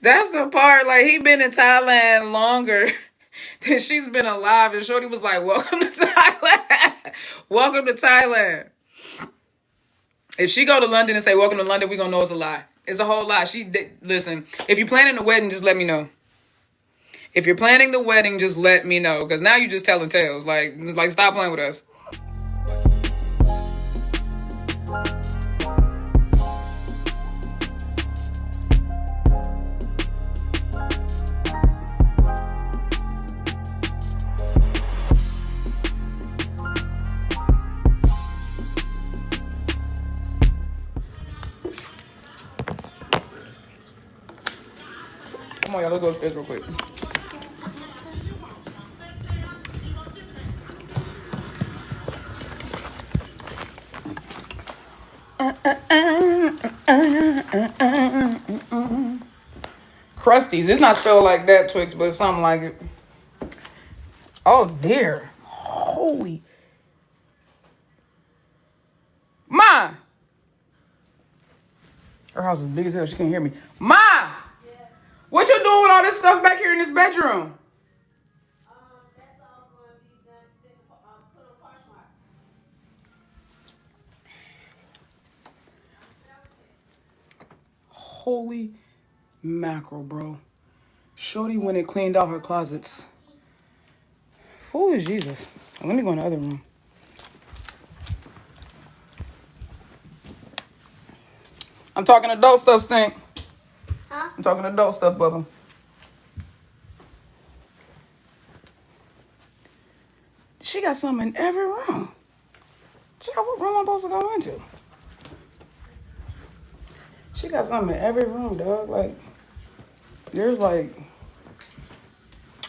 That's the part. Like, he been in Thailand longer than she's been alive. And Shorty was like, welcome to Thailand. Welcome to Thailand. If she go to London and say, welcome to London, we going to know it's a lie. It's a whole lie. Listen, if you're planning the wedding, just let me know. If you're planning the wedding, just let me know. Because now you just telling tales. Like, stop playing with us. Come on, y'all. Let's go upstairs real quick. Krusties. It's not spelled like that, Twix, but it's something like it. Oh, dear. Holy. Ma! Her house is big as hell. She can't hear me. Ma! Yeah. What you doing with all this stuff back here in this bedroom? That's all going to be done. Put on Poshmark. Holy mackerel, bro. Shorty went and cleaned out her closets. Who is Jesus? Let me go in the other room. I'm talking adult stuff, Stink. Huh? I'm talking adult stuff, Bubba. She got something in every room. Child, what room I'm supposed to go into? She got something in every room, dog. Like, there's like,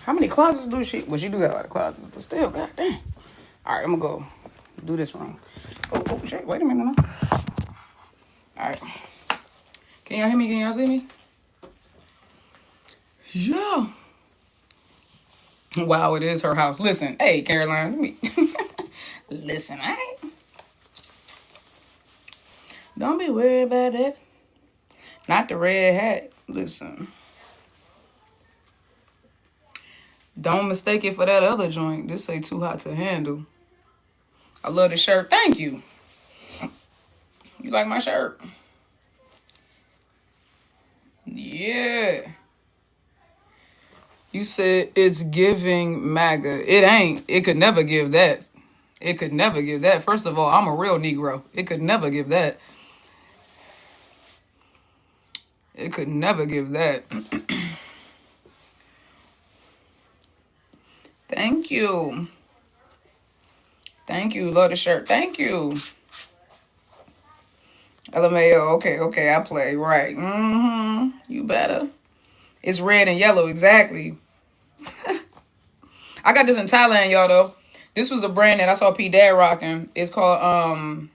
how many closets do she? Well, she do got a lot of closets, but still, goddamn. All right, I'm gonna go do this room. Oh, shit, wait a minute now. All right. Can y'all hear me? Can y'all see me? Yeah. Wow, it is her house. Listen, hey, Caroline, let me listen, all right? Don't be worried about that. Not the red hat. Listen. Don't mistake it for that other joint. This ain't too hot to handle. I love the shirt. Thank you. You like my shirt? Yeah. You said it's giving MAGA. It ain't. It could never give that. It could never give that. First of all, I'm a real Negro. It could never give that. It could never give that. Thank you. Thank you. Love the shirt. Thank you. LMAO. Okay. I play. Right. You better. It's red and yellow. Exactly. I got this in Thailand, y'all, though. This was a brand that I saw P. Dad rocking. It's called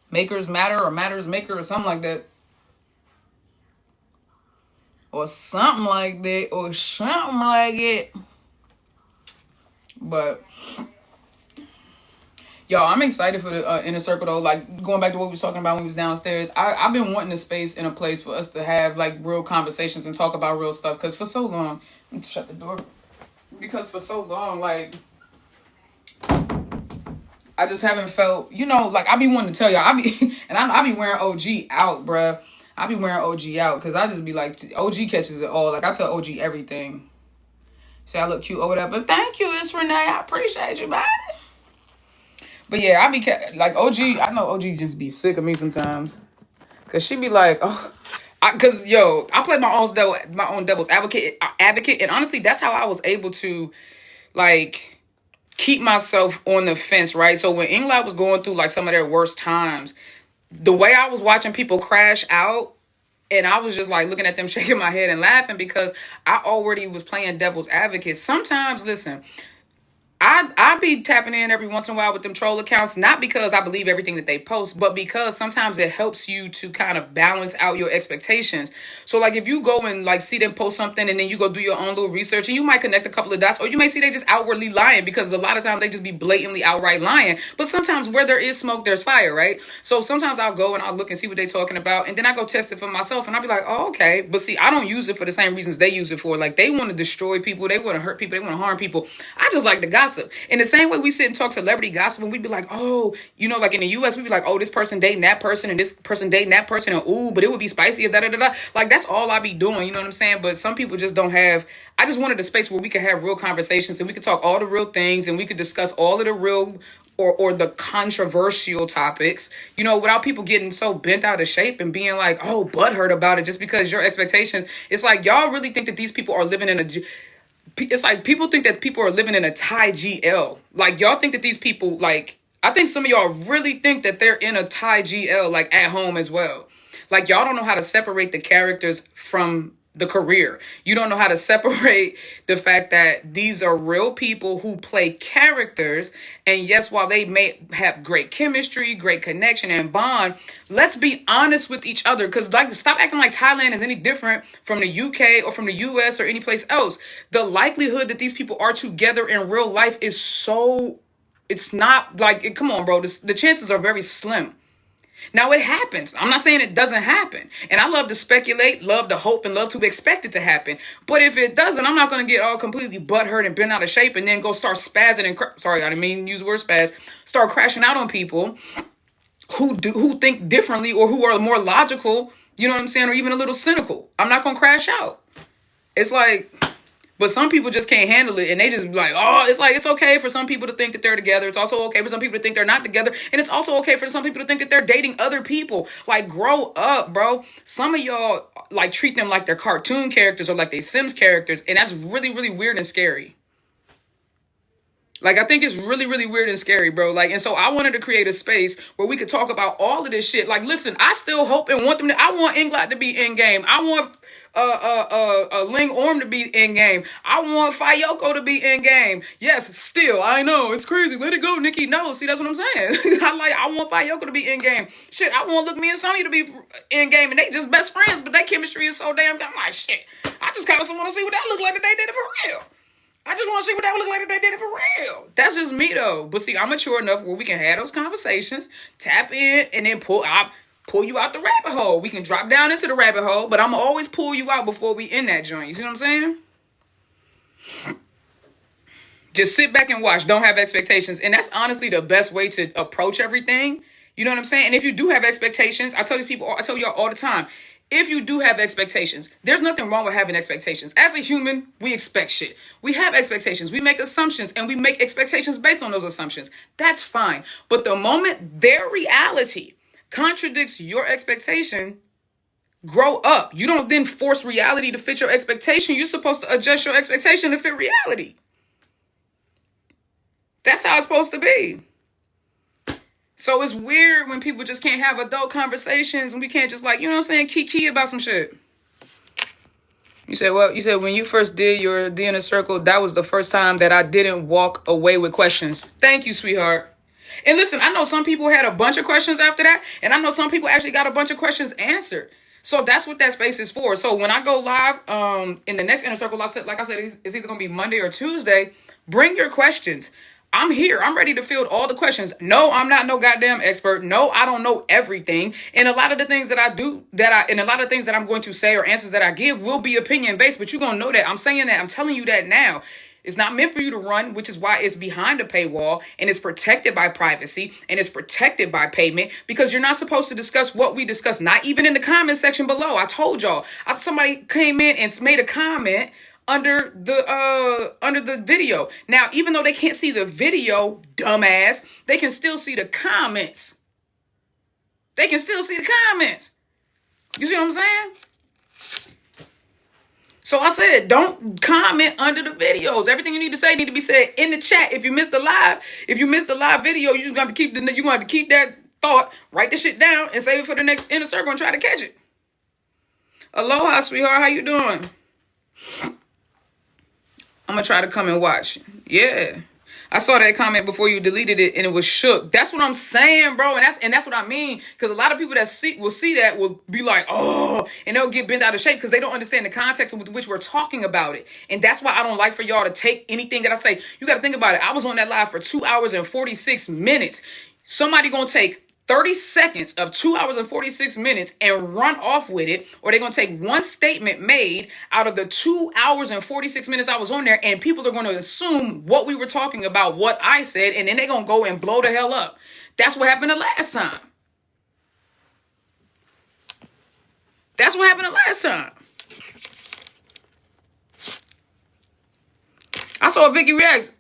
Makers Matter or Matters Maker or something like that. Or something like that. Or something like it. But, y'all, I'm excited for the Inner Circle, though. Like, going back to what we was talking about when we was downstairs. I've been wanting a space and a place for us to have, like, real conversations and talk about real stuff. Because for so long... Let me shut the door. Because for so long, like... I just haven't felt... You know, like, I be wanting to tell y'all. I be wearing OG out, bruh. I be wearing OG out. Because I just be like... OG catches it all. Like, I tell OG everything. Say I look cute or whatever. Thank you, it's Renee. I appreciate you, baby. But yeah, I be like OG. I know OG just be sick of me sometimes, cause she be like, oh, cause yo, I play my own devil's advocate, and honestly, that's how I was able to, like, keep myself on the fence, right? So when England was going through like some of their worst times, the way I was watching people crash out. And I was just like looking at them, shaking my head and laughing because I already was playing devil's advocate. Sometimes, listen, I be tapping in every once in a while with them troll accounts, not because I believe everything that they post, but because sometimes it helps you to kind of balance out your expectations. So like if you go and like see them post something and then you go do your own little research and you might connect a couple of dots, or you may see they just outwardly lying, because a lot of times they just be blatantly outright lying. But sometimes where there is smoke, there's fire, right? So sometimes I'll go and I'll look and see what they're talking about, and then I go test it for myself and I'll be like, oh, okay. But see, I don't use it for the same reasons they use it for. Like they want to destroy people, they want to hurt people, they want to harm people. I just like the gossip. In the same way we sit and talk celebrity gossip, and we'd be like, oh, like in the US, we'd be like, oh, this person dating that person and this person dating that person, and ooh, but it would be spicy if da da da da. Like that's all I be doing, you know what I'm saying? But some people just don't have. I just wanted a space where we could have real conversations and we could talk all the real things and we could discuss all of the real or the controversial topics, without people getting so bent out of shape and being like, oh, butthurt about it just because your expectations. It's like y'all really think that these people are living in a. It's like people think that people are living in a Thai GL. Like y'all think that these people, like, I think some of y'all really think that they're in a Thai GL, like at home as well. Like y'all don't know how to separate the characters from the career. You don't know how to separate the fact that these are real people who play characters. And yes, while they may have great chemistry, great connection and bond, let's be honest with each other. Because like, stop acting like Thailand is any different from the UK or from the US or any place else. The likelihood that these people are together in real life is so, it's not like, come on, bro. The chances are very slim. Now it happens. I'm not saying it doesn't happen. And I love to speculate, love to hope, and love to expect it to happen. But if it doesn't, I'm not going to get all completely butthurt and bent out of shape and then go start spazzing and, sorry, I didn't mean to use the word spaz, start crashing out on people who think differently or who are more logical, you know what I'm saying, or even a little cynical. I'm not going to crash out. It's like... But some people just can't handle it, and they just be like, oh, it's like, it's okay for some people to think that they're together. It's also okay for some people to think they're not together. And it's also okay for some people to think that they're dating other people. Like, grow up, bro. Some of y'all, like, treat them like they're cartoon characters or like they Sims characters, and that's really, really weird and scary. Like, I think it's really, really weird and scary, bro. Like, and so I wanted to create a space where we could talk about all of this shit. Like, listen, I still hope and want them to, I want Inglot to be in game. I want Ling Orm to be in game. I want Fayoko to be in game. Yes, still, I know, it's crazy. Let it go, Nikki. No, see, that's what I'm saying. I want Fayoko to be in game. Shit, I want Look Me and Sonya to be in game, and they just best friends, but their chemistry is so damn, I'm like, shit. I just kind of want to see what that look like if they did it for real. I just want to see what that would look like if they did it for real. That's just me, though. But see, I'm mature enough where we can have those conversations, tap in, and then pull you out the rabbit hole. We can drop down into the rabbit hole, but I'm going to always pull you out before we end that joint. You see what I'm saying? Just sit back and watch. Don't have expectations. And that's honestly the best way to approach everything. You know what I'm saying? And if you do have expectations, I tell y'all all the time, if you do have expectations, there's nothing wrong with having expectations. As a human, we expect shit. We have expectations. We make assumptions, and we make expectations based on those assumptions. That's fine. But the moment their reality contradicts your expectation, grow up. You don't then force reality to fit your expectation. You're supposed to adjust your expectation to fit reality. That's how it's supposed to be. So it's weird when people just can't have adult conversations and we can't just, like, you know what I'm saying, kiki about some shit. You said when you first did your D in a circle, that was the first time that I didn't walk away with questions. Thank you, sweetheart. And listen, I know some people had a bunch of questions after that, and I know some people actually got a bunch of questions answered. So that's what that space is for. So when I go live in the next inner circle, it's either going to be Monday or Tuesday. Bring your questions. I'm here. I'm ready to field all the questions. No, I'm not no goddamn expert. No, I don't know everything. And a lot of the things that I do, and a lot of things that I'm going to say or answers that I give will be opinion based, but you're going to know that. I'm saying that. I'm telling you that now. It's not meant for you to run, which is why it's behind a paywall, and it's protected by privacy, and it's protected by payment, because you're not supposed to discuss what we discuss, not even in the comment section below. I told y'all. Somebody came in and made a comment under the video. Now, even though they can't see the video, dumbass, they can still see the comments. They can still see the comments. You see what I'm saying? So I said, don't comment under the videos. Everything you need to say need to be said in the chat. If you missed the live video, you're gonna have to keep that thought, write the shit down, and save it for the next inner circle and try to catch it. Aloha, sweetheart. How you doing? I'm gonna try to come and watch. Yeah. I saw that comment before you deleted it, and it was shook. That's what I'm saying, bro, and that's what I mean. Because a lot of people that will see that will be like, oh, and they'll get bent out of shape because they don't understand the context with which we're talking about it. And that's why I don't like for y'all to take anything that I say. You got to think about it. I was on that live for 2 hours and 46 minutes. Somebody gonna take 30 seconds of 2 hours and 46 minutes and run off with it, or they're going to take one statement made out of the 2 hours and 46 minutes I was on there, and people are going to assume what we were talking about, what I said, and then they're going to go and blow the hell up. That's what happened the last time. That's what happened the last time. I saw Vicky reacts.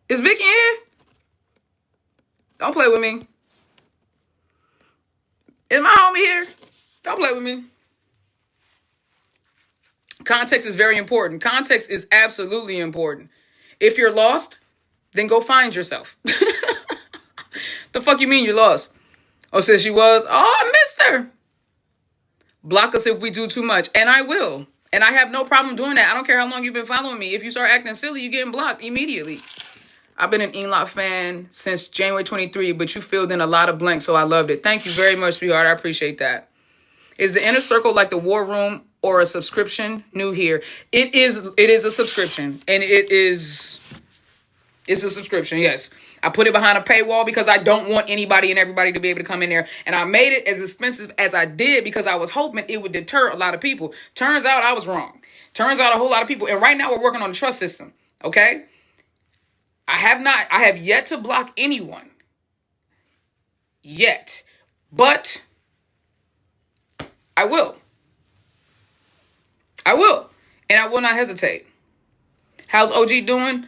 Is Vicky here? Don't play with me. Is my homie here? Don't play with me. Context is very important. Context is absolutely important. If you're lost, then go find yourself. The fuck you mean you're lost? Oh, says she was? Oh, I missed her. Block us if we do too much. And I will. And I have no problem doing that. I don't care how long you've been following me. If you start acting silly, you're getting blocked immediately. I've been an Enoch fan since January 23, but you filled in a lot of blanks, so I loved it. Thank you very much, sweetheart. I appreciate that. Is the inner circle like the war room or a subscription? New here. It is a subscription, and it's a subscription, yes. I put it behind a paywall because I don't want anybody and everybody to be able to come in there. And I made it as expensive as I did because I was hoping it would deter a lot of people. Turns out I was wrong. Turns out a whole lot of people. And right now we're working on the trust system, okay? I have yet to block anyone. Yet. But I will. I will. And I will not hesitate. How's OG doing?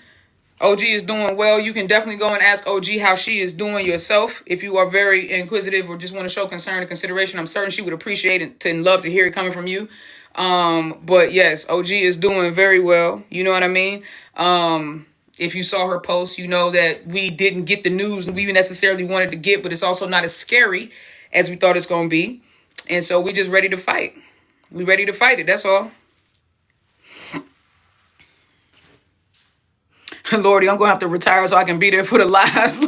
OG is doing well. You can definitely go and ask OG how she is doing yourself. If you are very inquisitive or just want to show concern and consideration, I'm certain she would appreciate it and love to hear it coming from you. But yes, OG is doing very well. You know what I mean? If you saw her post, you know that we didn't get the news we necessarily wanted to get, but it's also not as scary as we thought it's going to be. And so we just ready to fight. We ready to fight it. That's all. Lordy, I'm going to have to retire so I can be there for the lives.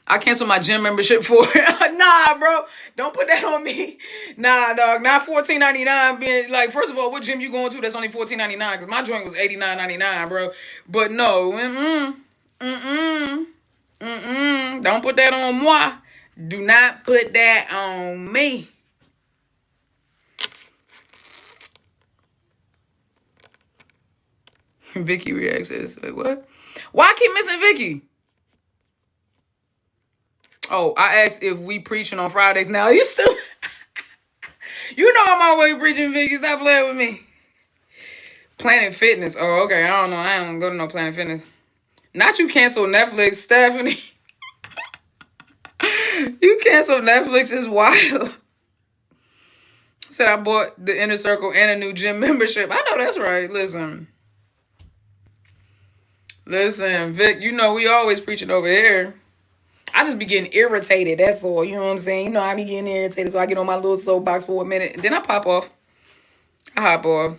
I canceled my gym membership for it. Nah, bro. Don't put that on me. Nah, dog. Not $14.99 being like, first of all, what gym you going to that's only $14.99? Because my joint was $89.99, bro. But no. Don't put that on moi. Do not put that on me. Vicky reacts as, what? Why I keep missing Vicky? Oh, I asked if we preaching on Fridays now. You still... You know I'm always preaching, Vicky. Stop playing with me. Planet Fitness. Oh, okay. I don't know. I don't go to no Planet Fitness. Not you cancel Netflix, Stephanie. You cancel Netflix is wild. Said I bought the Inner Circle and a new gym membership. I know that's right. Listen, Vic, you know we always preaching over here. I just be getting irritated, that's all. You know what I'm saying? You know I be getting irritated, so I get on my little soapbox for a minute, and then I pop off. I hop off.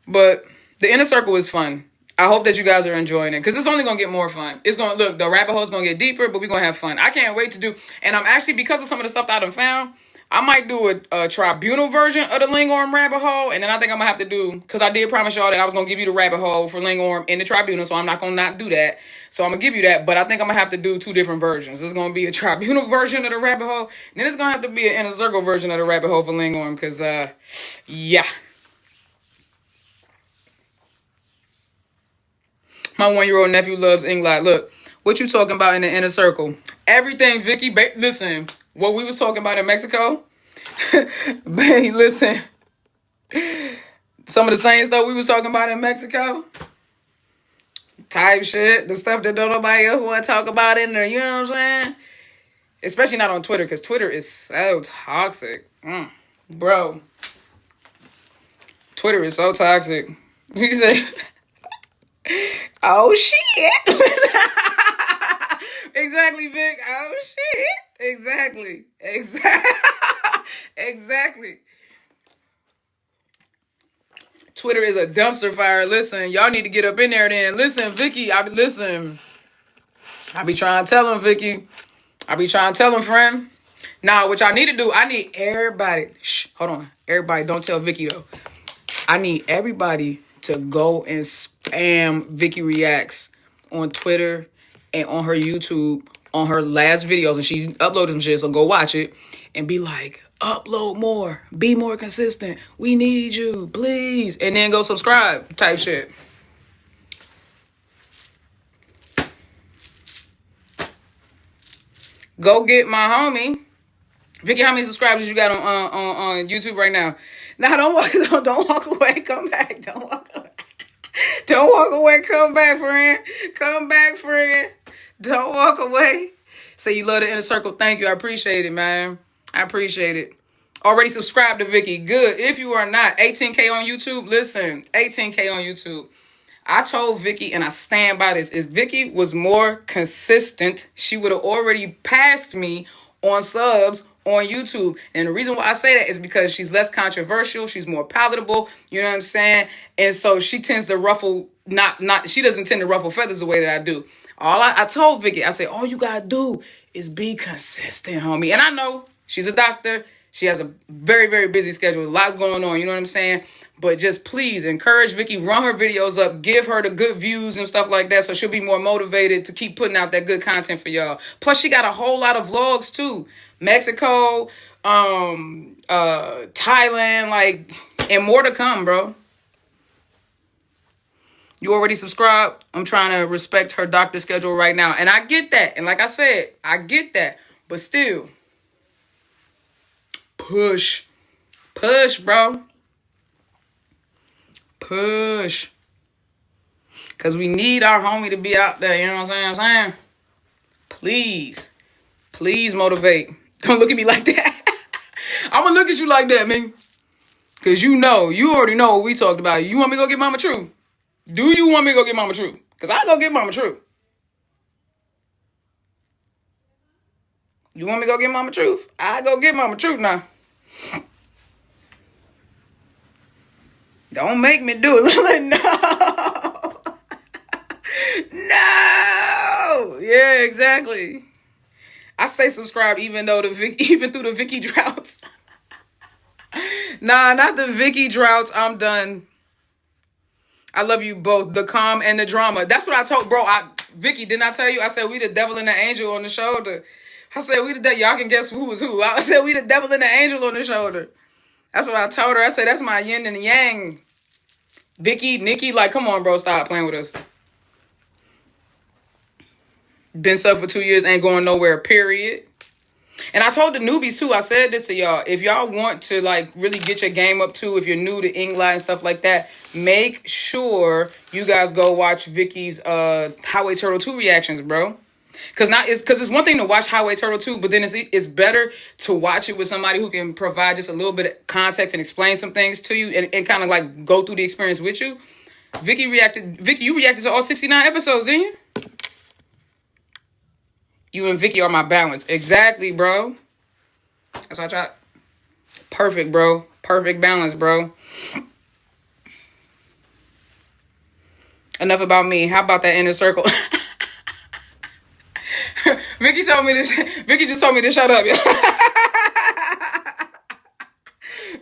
But the Inner Circle is fun. I hope that you guys are enjoying it, because it's only going to get more fun. It's going to, look, the rabbit hole is going to get deeper, but we're going to have fun. I can't wait to do, and I'm actually, because of some of the stuff that I done found, I might do a tribunal version of the Lingorm rabbit hole, and then I think I'm going to have to do, because I did promise y'all that I was going to give you the rabbit hole for Lingorm in the tribunal, so I'm not going to not do that. So I'm going to give you that, but I think I'm going to have to do 2 different versions. There's going to be a tribunal version of the rabbit hole, and then it's going to have to be an Inner Circle version of the rabbit hole for Lingorm, because, yeah. My 1-year-old nephew loves English. Look, what you talking about in the Inner Circle? Everything, Vicky. Listen, what we was talking about in Mexico. Babe, listen. Some of the same stuff we was talking about in Mexico. Type shit. The stuff that don't nobody else want to talk about in there. You know what I'm saying? Especially not on Twitter, because Twitter is so toxic. Bro. Twitter is so toxic. You say... Oh shit. Exactly, Vic. Oh shit. Exactly. Exactly. Twitter is a dumpster fire. Listen, y'all need to get up in there then. Listen, Vicky, I be trying to tell him, Vicky. I be trying to tell him, friend. Nah, what y'all need to do, I need everybody. Shh, hold on. Everybody, don't tell Vicky, though. I need everybody to go and spam Vicky Reacts on Twitter and on her YouTube on her last videos. And she uploaded some shit, so go watch it. And be like, upload more. Be more consistent. We need you, please. And then go subscribe type shit. Go get my homie. Vicky, how many subscribers you got on YouTube right now? Now don't walk away. Come back. Don't walk away. Don't walk away. Come back, friend. Come back, friend. Don't walk away. Say you love the inner circle. Thank you. I appreciate it, man. I appreciate it. Already subscribed to Vicky. Good. If you are not, 18K on YouTube. Listen, 18K on YouTube. I told Vicky, and I stand by this, if Vicky was more consistent, she would have already passed me on subs on YouTube. And the reason why I say that is because she's less controversial, she's more palatable, you know what I'm saying? And so she tends to ruffle, she doesn't tend to ruffle feathers the way that I do. I told Vicky, I said, all you gotta do is be consistent, homie. And I know she's a doctor. She has a very, very busy schedule, a lot going on, you know what I'm saying? But just please encourage Vicky, run her videos up, give her the good views and stuff like that so she'll be more motivated to keep putting out that good content for y'all. Plus, she got a whole lot of vlogs too. Mexico, Thailand, and more to come, bro. You already subscribed? I'm trying to respect her doctor schedule right now. And I get that. And like I said, I get that. But still, push, bro. Push. Because we need our homie to be out there. You know what I'm saying? Please. Please motivate. Don't look at me like that. I'm going to look at you like that, man. Because you already know what we talked about. You want me to go get Mama True? Do you want me to go get Mama True? Because I go get Mama True. You want me to go get Mama Truth? I go get Mama Truth now. Don't make me do it. No. No. Yeah, exactly. I stay subscribed even through the Vicky droughts. Nah, not the Vicky droughts. I'm done. I love you both, the calm and the drama. That's what I told, bro. Vicky, didn't I tell you? I said we the devil and the angel on the shoulder. I said we the devil. Y'all can guess who was who. I said we the devil and the angel on the shoulder. That's what I told her. I said that's my yin and yang. Vicky, Nikki, come on, bro, stop playing with us. Been sub for 2 years, ain't going nowhere, period. And I told the newbies too, I said this to y'all. If y'all want to really get your game up too, if you're new to English and stuff like that, make sure you guys go watch Vicky's Highway Turtle 2 reactions, bro. Because it's one thing to watch Highway Turtle 2, but then it's better to watch it with somebody who can provide just a little bit of context and explain some things to you and kind of go through the experience with you. Vicky, you reacted to all 69 episodes, didn't you? You and Vicky are my balance. Exactly, bro. That's what I tried. Perfect, bro. Perfect balance, bro. Enough about me. How about that inner circle? Vicky just told me to shut up, yeah.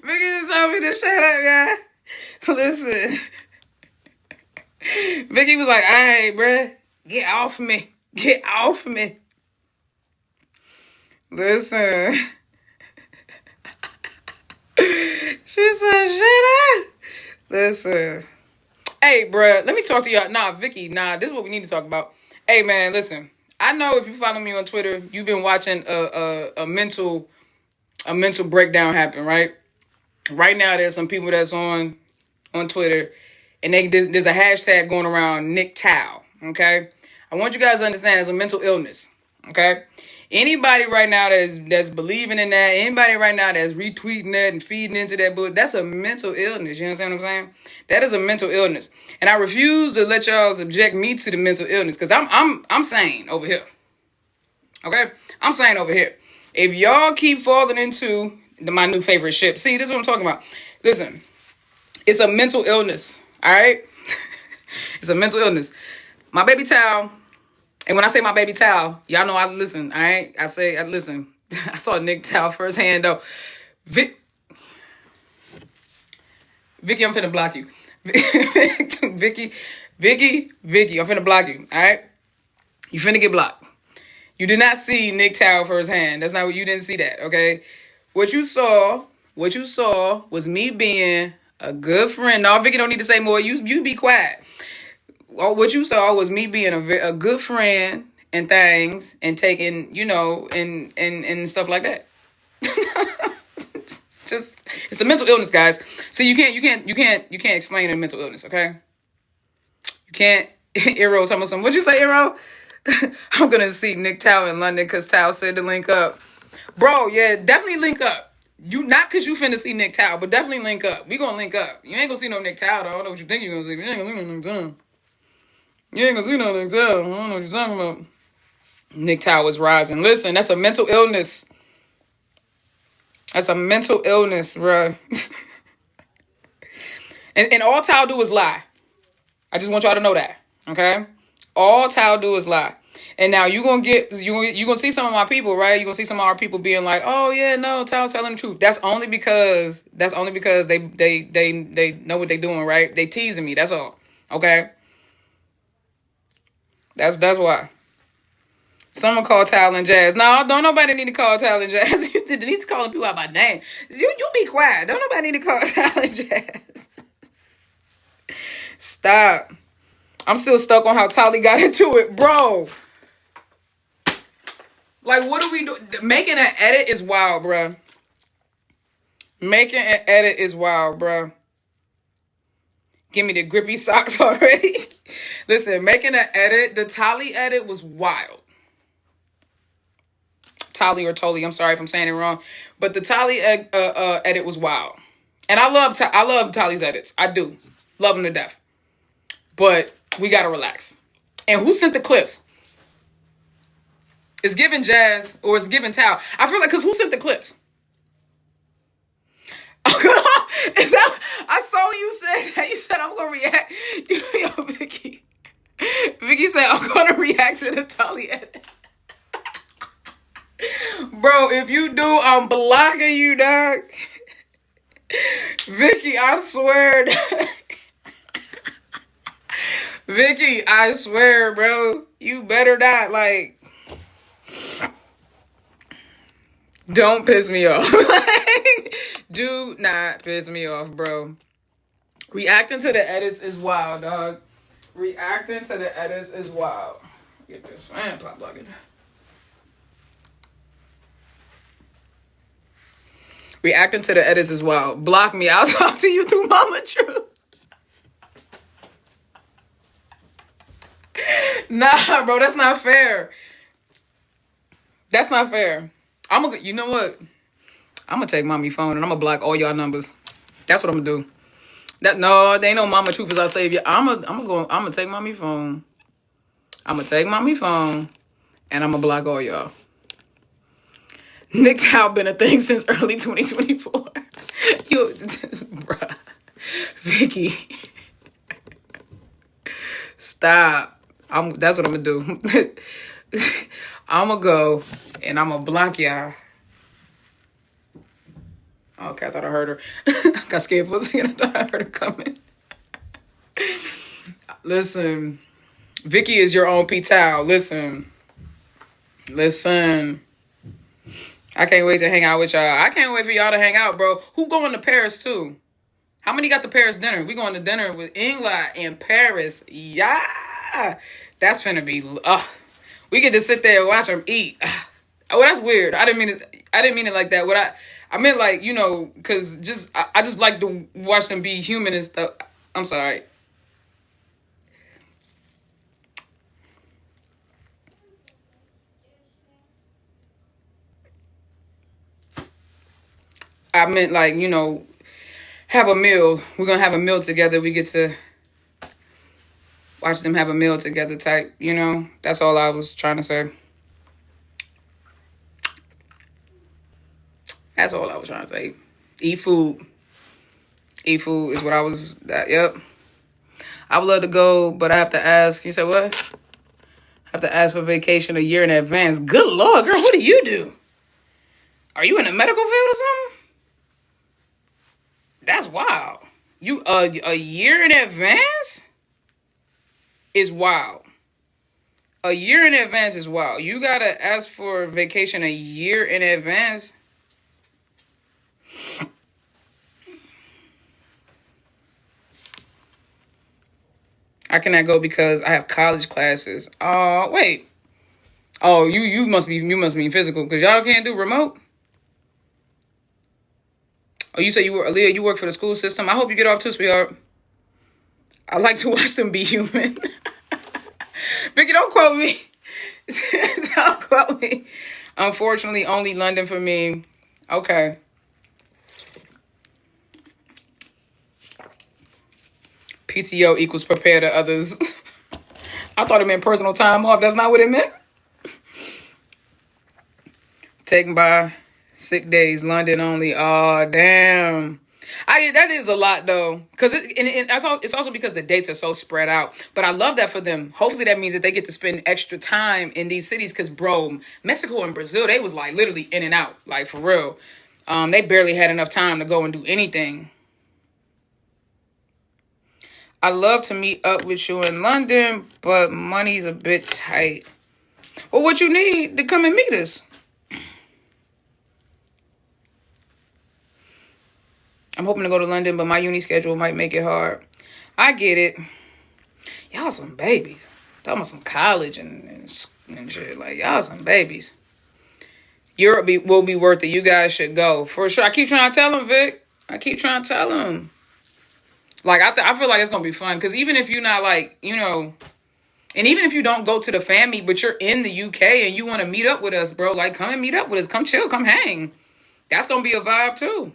Vicky just told me to shut up, yeah. Listen. Vicky was like, hey, bruh, get off me. Get off me. Listen. She said, shut up. Listen. Hey, bruh, let me talk to y'all. Nah, Vicky, this is what we need to talk about. Hey, man, listen. I know if you follow me on Twitter, you've been watching a mental breakdown happen, right? Right now, there's some people that's on Twitter, and there's a hashtag going around Nick Tao, okay? I want you guys to understand it's a mental illness, okay? Anybody right now that's believing in that, anybody right now that's retweeting that and feeding into that book, that's a mental illness. You understand what I'm saying? That is a mental illness. And I refuse to let y'all subject me to the mental illness because I'm sane over here. Okay? I'm sane over here. If y'all keep falling into my new favorite ship, see, this is what I'm talking about. Listen, It's a mental illness. All right. It's a mental illness. My baby towel. And when I say my baby towel, y'all know I listen. All right. I say, I listen. I saw Nick towel firsthand though. Vicky, I'm finna block you. Vicky, I'm finna block you. All right. You finna get blocked. You did not see Nick towel firsthand. That's not what you didn't see that. Okay. What you saw was me being a good friend. No, Vicky don't need to say more. You be quiet. What you saw was me being a good friend and things and taking, and stuff like that. Just it's a mental illness, guys. So you can't explain a mental illness, okay? You can't. Eero, tell me something. What'd you say, Eero? I'm gonna see Nick Tao in London because Tao said to link up. Bro, yeah, definitely link up. You not because you finna see Nick Tao, but definitely link up. We gonna link up. You ain't gonna see no Nick Tao. I don't know what you think you're gonna see. You ain't gonna see no Nick Tao. You ain't gonna see no Nick Tao. I don't know what you're talking about. Nick Tao is rising. Listen, that's a mental illness. That's a mental illness, bro. and all Tao do is lie. I just want y'all to know that, okay? All Tao do is lie. And now you gonna see some of my people, right? You gonna see some of our people being like, "Oh yeah, no, Tao's telling the truth." That's only because they know what they're doing, right? They teasing me. That's all. Okay. That's why. Someone call Tao and Jazz. No, don't nobody need to call Tao and Jazz. You need to call people out by name. You be quiet. Don't nobody need to call Tao and Jazz. Stop. I'm still stuck on how Tali got into it, bro. Like, what do we do? Making an edit is wild, bro. Making an edit is wild, bro. Give me the grippy socks already. Listen, making an edit, the Tali edit was wild. Tali or Toli, I'm sorry if I'm saying it wrong. But the Tali edit was wild. And I love Tali's edits. I do. Love them to death. But we got to relax. And who sent the clips? It's giving Jazz or it's giving Tao. I feel like, because who sent the clips? Is that, I saw you say that. You said I'm going to react. Yo, Vicky. Vicky said I'm going to react to the Tali edit. Bro, if you do, I'm blocking you, dog. Vicky, I swear. Vicky, I swear, bro. You better not, like... Don't piss me off. Do not piss me off, bro. Reacting to the edits is wild, dog. Reacting to the edits is wild. Get this fan pop blocking. Reacting to the edits is wild. Block me. I'll talk to you through Mama Truth. Nah, bro, that's not fair. That's not fair. You know what? I'm gonna take Mommy phone and I'm gonna block all y'all numbers. That's what I'm gonna do. No, there ain't no Mama Truth as our savior. I'm gonna take Mommy phone. I'm gonna take Mommy phone and I'm gonna block all y'all. Nick Tao been a thing since early 2024. You, bruh. Vicky. Stop. That's what I'm gonna do. I'm gonna go and I'm gonna block y'all. Okay, I thought I heard her. I got scared for a second. I thought I heard her coming. Listen, Vicky is your own P Towel. Listen. I can't wait to hang out with y'all. I can't wait for y'all to hang out, bro. Who going to Paris too? How many got the Paris dinner? We going to dinner with Ingla in Paris. Yeah. That's finna be... we get to sit there and watch them eat. Oh, that's weird. I didn't mean it like that. I meant like, because I just like to watch them be human and stuff. I'm sorry. I meant like, have a meal. We're going to have a meal together. We get to watch them have a meal together type, That's all I was trying to say. That's all I was trying to say. Eat food. Eat food is what I was. Yep. I would love to go, but I have to ask. You said what? I have to ask for vacation a year in advance. Good Lord, girl, what do you do? Are you in the medical field or something? That's wild. You a year in advance is wild. A year in advance is wild. You gotta ask for vacation a year in advance. I cannot go because I have college classes. Oh, wait. Oh, you must be physical because y'all can't do remote. Oh, you say Aaliyah, you work for the school system. I hope you get off too, sweetheart. I like to watch them be human. Vicky, don't quote me. Don't quote me. Unfortunately, only London for me. Okay. PTO equals prepare to others. I thought it meant personal time off. That's not what it meant. Taken by sick days, London only. Oh, damn. That is a lot though, because it's also because the dates are so spread out. But I love that for them. Hopefully that means that they get to spend extra time in these cities. Because bro, Mexico and Brazil, they was like literally in and out, like for real. They barely had enough time to go and do anything. I love to meet up with you in London, but money's a bit tight. Well, what you need to come and meet us? I'm hoping to go to London, but my uni schedule might make it hard. I get it. Y'all some babies. Talking about some college and shit. Like, y'all some babies. Europe will be worth it. You guys should go. For sure. I keep trying to tell them, Vic. I keep trying to tell them. Like, I feel like it's going to be fun. Because even if you're not, like, you know... And even if you don't go to the family, but you're in the UK and you want to meet up with us, bro. Like, come and meet up with us. Come chill. Come hang. That's going to be a vibe, too.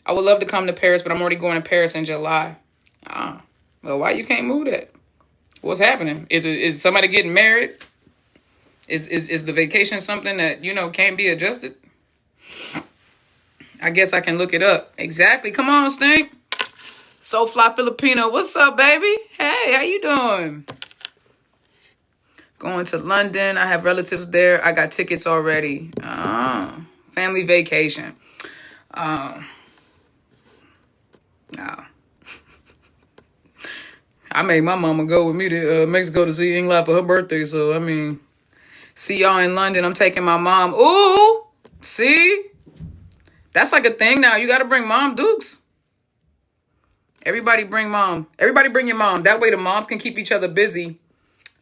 I would love to come to Paris, but I'm already going to Paris in July. Well, why you can't move that? What's happening? Is somebody getting married? Is the vacation something that, you know, can't be adjusted? I guess I can look it up. Exactly. Come on, Stink. So Fly Filipino. What's up, baby? Hey, how you doing? Going to London. I have relatives there. I got tickets already. Family vacation. No. I made my mama go with me to Mexico to see England for her birthday. So, I mean, see y'all in London. I'm taking my mom. Ooh, see? That's like a thing now. You got to bring mom dukes. Everybody bring mom. Everybody bring your mom. That way the moms can keep each other busy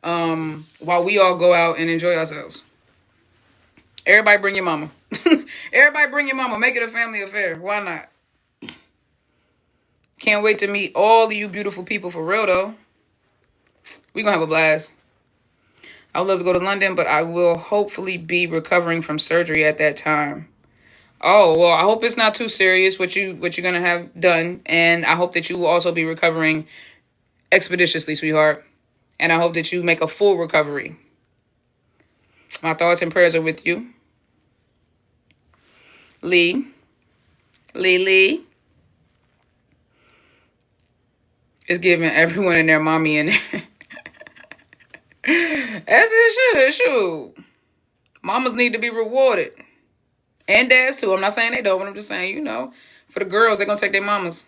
while we all go out and enjoy ourselves. Everybody bring your mama. Everybody bring your mama. Make it a family affair. Why not? Can't wait to meet all of you beautiful people for real, though. We're going to have a blast. I would love to go to London, but I will hopefully be recovering from surgery at that time. Oh, well, I hope it's not too serious what you're going to have done. And I hope that you will also be recovering expeditiously, sweetheart. And I hope that you make a full recovery. My thoughts and prayers are with you. Lee. It's giving everyone and their mommy in there. As it should. Mamas need to be rewarded. And dads too. I'm not saying they don't, but I'm just saying, you know, for the girls, they're going to take their mamas.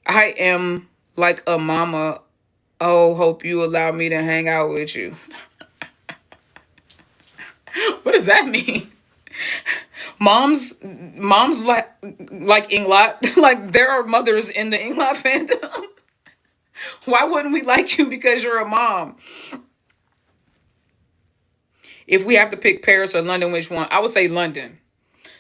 I am like a mama. Oh, hope you allow me to hang out with you. What does that mean? Moms like Inglot, like there are mothers in the Inglot fandom. Why wouldn't we like you because you're a mom? If we have to pick Paris or London, which one? I would say London,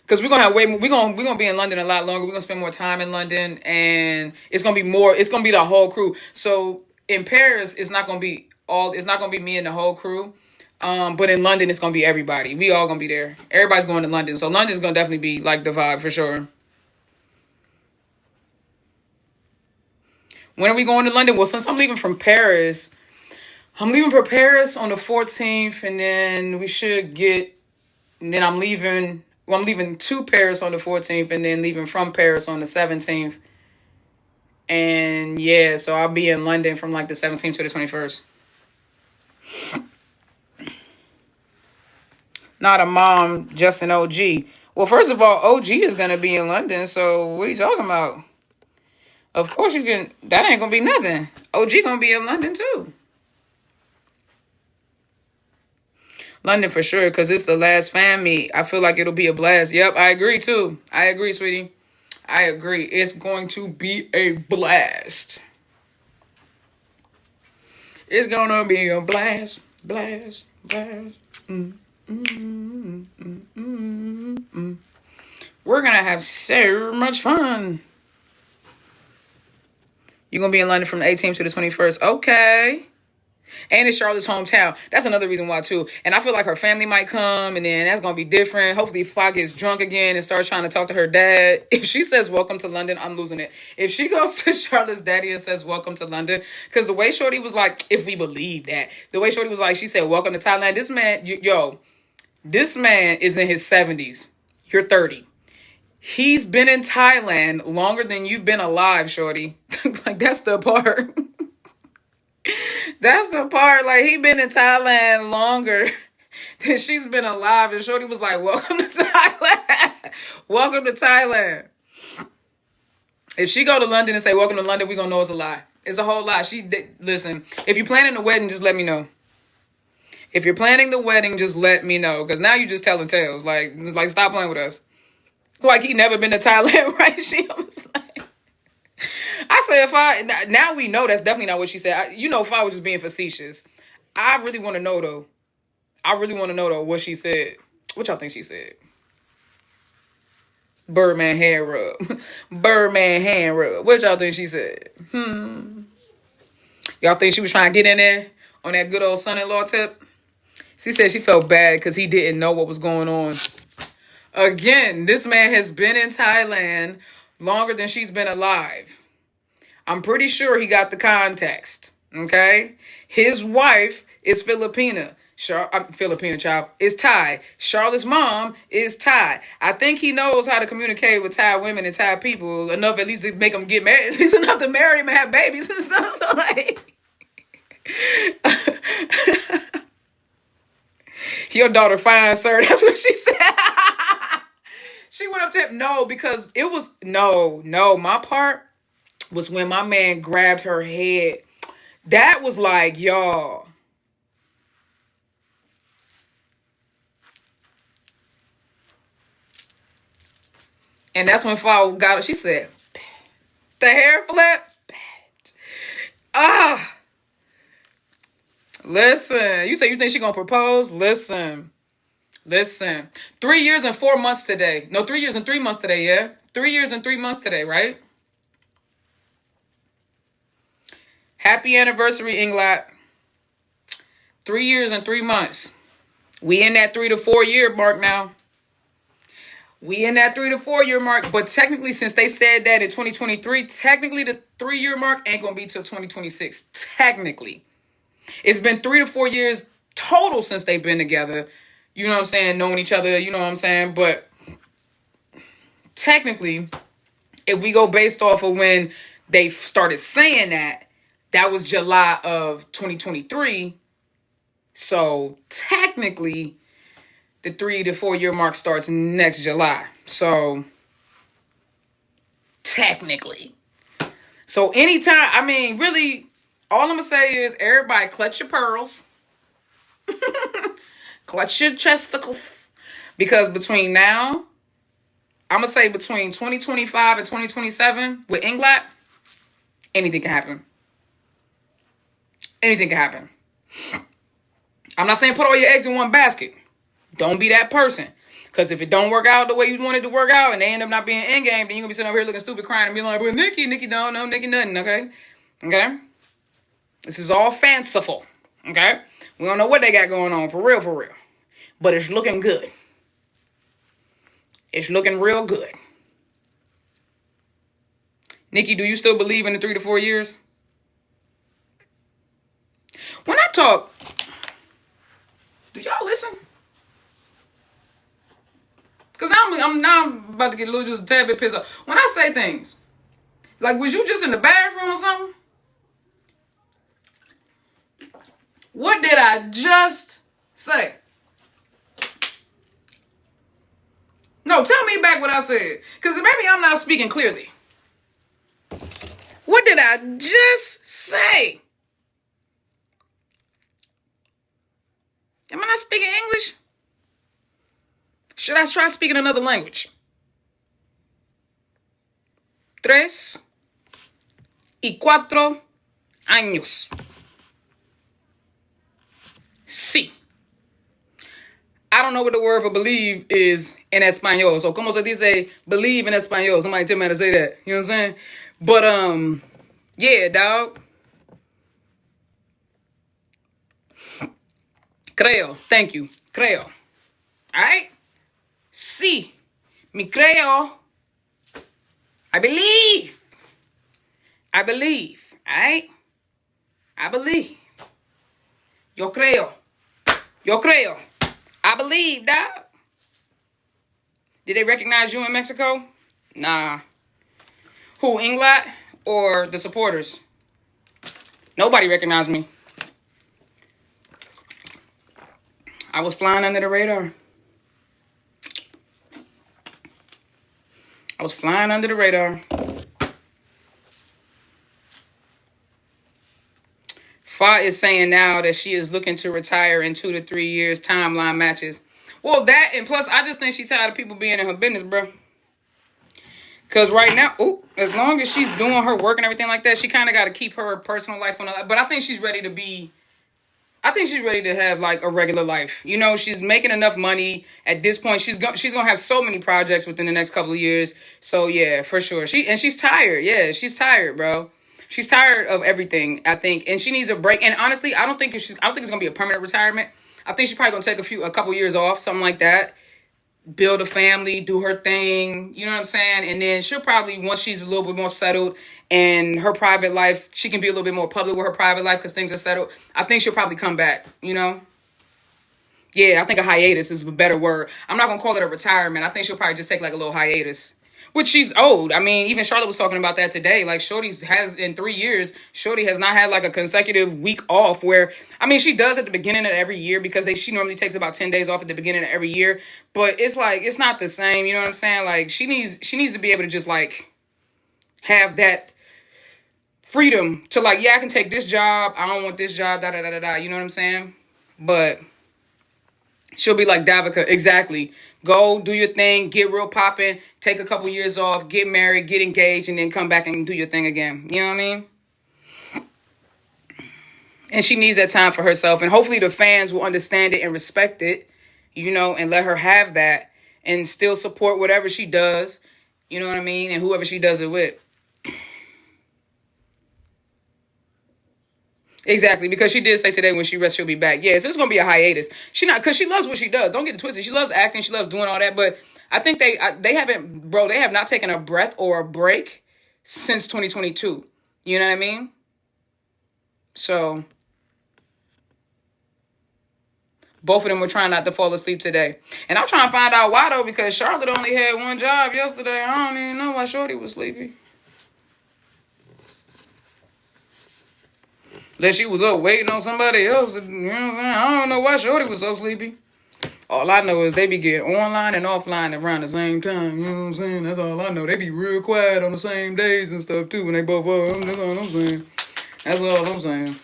because we're gonna have way more. We're gonna be in London a lot longer. We're gonna spend more time in London, and it's gonna be more. It's gonna be the whole crew. So in Paris, it's not gonna be me and the whole crew. But in London, it's gonna be everybody. We all gonna be there. Everybody's going to London, so London's gonna definitely be like the vibe for sure. When are we going to London? Well, since I'm leaving from Paris, I'm leaving for Paris on the 14th, and then we should get. And then I'm leaving. Well, I'm leaving to Paris on the 14th, and then leaving from Paris on the 17th. And yeah, so I'll be in London from like the 17th to the 21st. Not a mom, just an OG. Well, first of all, OG is gonna be in London. So what are you talking about? Of course you can. That ain't gonna be nothing. OG gonna be in London too. London for sure, because it's the last fan meet. I feel like it'll be a blast. Yep, I agree too. I agree, sweetie. I agree. It's going to be a blast. It's gonna be a blast, blast, blast. We're gonna have so much fun. You're gonna be in London from the 18th to the 21st. Okay. And it's Charlotte's hometown. That's another reason why, too. And I feel like her family might come, and then that's going to be different. Hopefully, Fa gets drunk again and starts trying to talk to her dad. If she says, welcome to London, I'm losing it. If she goes to Charlotte's daddy and says, welcome to London, because the way Shorty was like, if we believe that, the way Shorty was like, she said, welcome to Thailand. This man, this man is in his 70s. You're 30. He's been in Thailand longer than you've been alive, Shorty. Like, that's the part. That's the part. Like, he been in Thailand longer than she's been alive. And Shorty was like, welcome to Thailand. Welcome to Thailand. If she go to London and say, welcome to London, we gonna know it's a lie. It's a whole lie. Listen, if you're planning the wedding, just let me know. If you're planning the wedding, just let me know. Because now you just telling tales. Like, stop playing with us. Like, he never been to Thailand, right? She was like, I said, now we know that's definitely not what she said. If I was just being facetious. I really want to know, though. What she said. What y'all think she said? Birdman hand rub. Birdman hand rub. What y'all think she said? Y'all think she was trying to get in there on that good old son-in-law tip? She said she felt bad because he didn't know what was going on. Again, this man has been in Thailand longer than she's been alive. I'm pretty sure he got the context, okay? His wife is Filipina. Filipina child is Thai. Charlotte's mom is Thai. I think he knows how to communicate with Thai women and Thai people enough at least to make them get married. At least enough to marry him and have babies and stuff. So like, your daughter fine, sir. That's what she said. She went up to him. No, because it was, no. My part was when my man grabbed her head. That was like, y'all. And that's when Fa got it. She said, the hair flip. Listen. You say you think she gonna propose? Listen. 3 years and 4 months today. No, 3 years and 3 months today, yeah? 3 years and 3 months today, right? Happy anniversary, Inglat. 3 years and 3 months. We in that 3 to 4 year mark now. We in that 3 to 4 year mark. But technically, since they said that in 2023, technically the 3 year mark ain't gonna be till 2026. Technically. It's been 3 to 4 years total since they've been together. You know what I'm saying? Knowing each other, you know what I'm saying? But technically, if we go based off of when they started saying that, that was July of 2023. So technically, the 3 to 4 year mark starts next July. So technically. So anytime, I mean, really, all I'm going to say is everybody clutch your pearls. Clutch your chesticles. Because between now, I'm going to say between 2025 and 2027 with Inglat, anything can happen. Anything can happen. I'm not saying put all your eggs in one basket. Don't be that person. Because if it don't work out the way you want it to work out and they end up not being in game, then you're going to be sitting over here looking stupid crying and be like, but Nikki don't know, Nikki nothing, okay? Okay? This is all fanciful, okay? We don't know what they got going on, for real. But it's looking good. It's looking real good. Nikki, do you still believe in the 3 to 4 years? When I talk, do y'all listen? Because I'm about to get a little just a tad bit pissed off. When I say things, like, was you just in the bathroom or something? What did I just say? No, tell me back what I said. Because maybe I'm not speaking clearly. What did I just say? Am I not speaking English? Should I try speaking another language? 3 y 4 años. Sí. I don't know what the word for believe is in español. So, como se dice believe in español? Somebody tell me how to say that. You know what I'm saying? But, yeah, dog. Creo. Thank you. Creo. Alright? Sí. Mi creo. I believe. Alright? I believe. Yo creo. I believe, dog. Did they recognize you in Mexico? Nah. Who, Inglat or the supporters? Nobody recognized me. I was flying under the radar. Fa is saying now that she is looking to retire in 2 to 3 years. Timeline matches. Well, that, and plus, I just think she's tired of people being in her business, bro. Because right now, as long as she's doing her work and everything like that, she kind of got to keep her personal life on her. But I think she's ready to have like a regular life. You know, she's making enough money at this point. She's gonna have so many projects within the next couple of years. So yeah, for sure. She's tired. Yeah, she's tired, bro. She's tired of everything, I think, and she needs a break. And honestly, I don't think it's gonna be a permanent retirement. I think she's probably gonna take a couple years off, something like that. Build a family, do her thing, you know what I'm saying? And then she'll probably, once she's a little bit more settled and her private life, she can be a little bit more public with her private life because things are settled. I think she'll probably come back, you know? Yeah, I think a hiatus is a better word. I'm not going to call it a retirement. I think she'll probably just take like a little hiatus. Which she's old. I mean, even Charlotte was talking about that today. Like, in 3 years, Shorty has not had like a consecutive week off where, I mean, she does at the beginning of every year because she normally takes about 10 days off at the beginning of every year. But it's like, it's not the same. You know what I'm saying? Like, she needs to be able to just like have that freedom to like, yeah, I can take this job. I don't want this job, da-da-da-da-da. You know what I'm saying? But she'll be like Davica, exactly. Go do your thing, get real popping, take a couple years off, get married, get engaged, and then come back and do your thing again. You know what I mean? And she needs that time for herself. And hopefully the fans will understand it and respect it, you know, and let her have that and still support whatever she does. You know what I mean? And whoever she does it with. Exactly, because she did say today when she rests, she'll be back. Yeah, so it's going to be a hiatus. Because she loves what she does. Don't get it twisted. She loves acting. She loves doing all that. But I think they have not taken a breath or a break since 2022. You know what I mean? So both of them were trying not to fall asleep today. And I'm trying to find out why, though, because Charlotte only had one job yesterday. I don't even know why Shorty was sleepy. That she was up waiting on somebody else. You know what I'm saying? I don't know why Shorty was so sleepy. All I know is they be getting online and offline around the same time. You know what I'm saying? That's all I know. They be real quiet on the same days and stuff, too, when they both up. That's all I'm saying.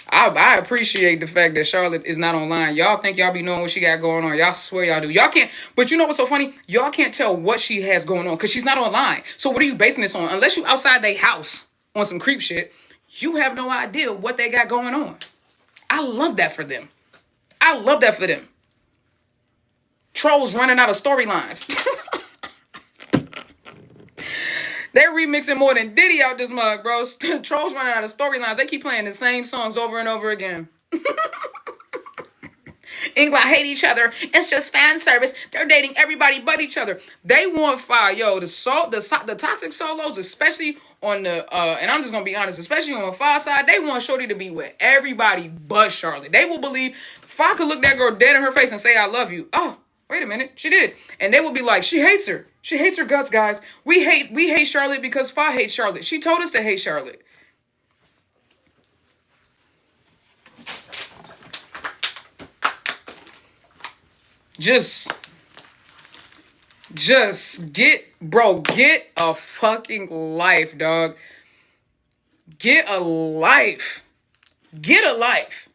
I appreciate the fact that Charlotte is not online. Y'all think y'all be knowing what she got going on. Y'all swear y'all do. Y'all can't. But you know what's so funny? Y'all can't tell what she has going on because she's not online. So what are you basing this on? Unless you outside their house on some creep shit, you have no idea what they got going on. I love that for them. Trolls running out of storylines. They're remixing more than Diddy out this mug, bro. Trolls running out of storylines. They keep playing the same songs over and over again. England hate each other. It's just fan service. They're dating everybody but each other. They want fire. Yo, the toxic solos, especially on the, and I'm just going to be honest, especially on the far side, they want Shorty to be with everybody but Charlotte. They will believe, Fa could look that girl dead in her face and say, I love you. Oh, wait a minute, she did. And they will be like, she hates her. She hates her guts, guys. We hate Charlotte because Fa hates Charlotte. She told us to hate Charlotte. Just get a fucking life, dog. Get a life. Get a life.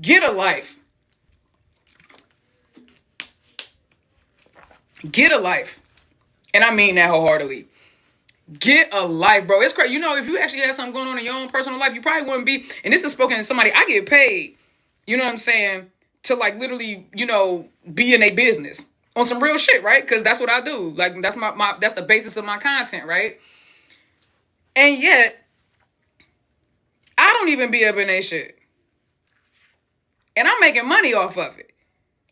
Get a life. Get a life. And I mean that wholeheartedly. Get a life, bro. It's crazy. You know, if you actually had something going on in your own personal life, you probably wouldn't be, and this is spoken to somebody, I get paid, you know what I'm saying, to like literally, you know, be in a business on some real shit, right? Because that's what I do. Like, that's that's the basis of my content, right? And yet, I don't even be up in that shit. And I'm making money off of it.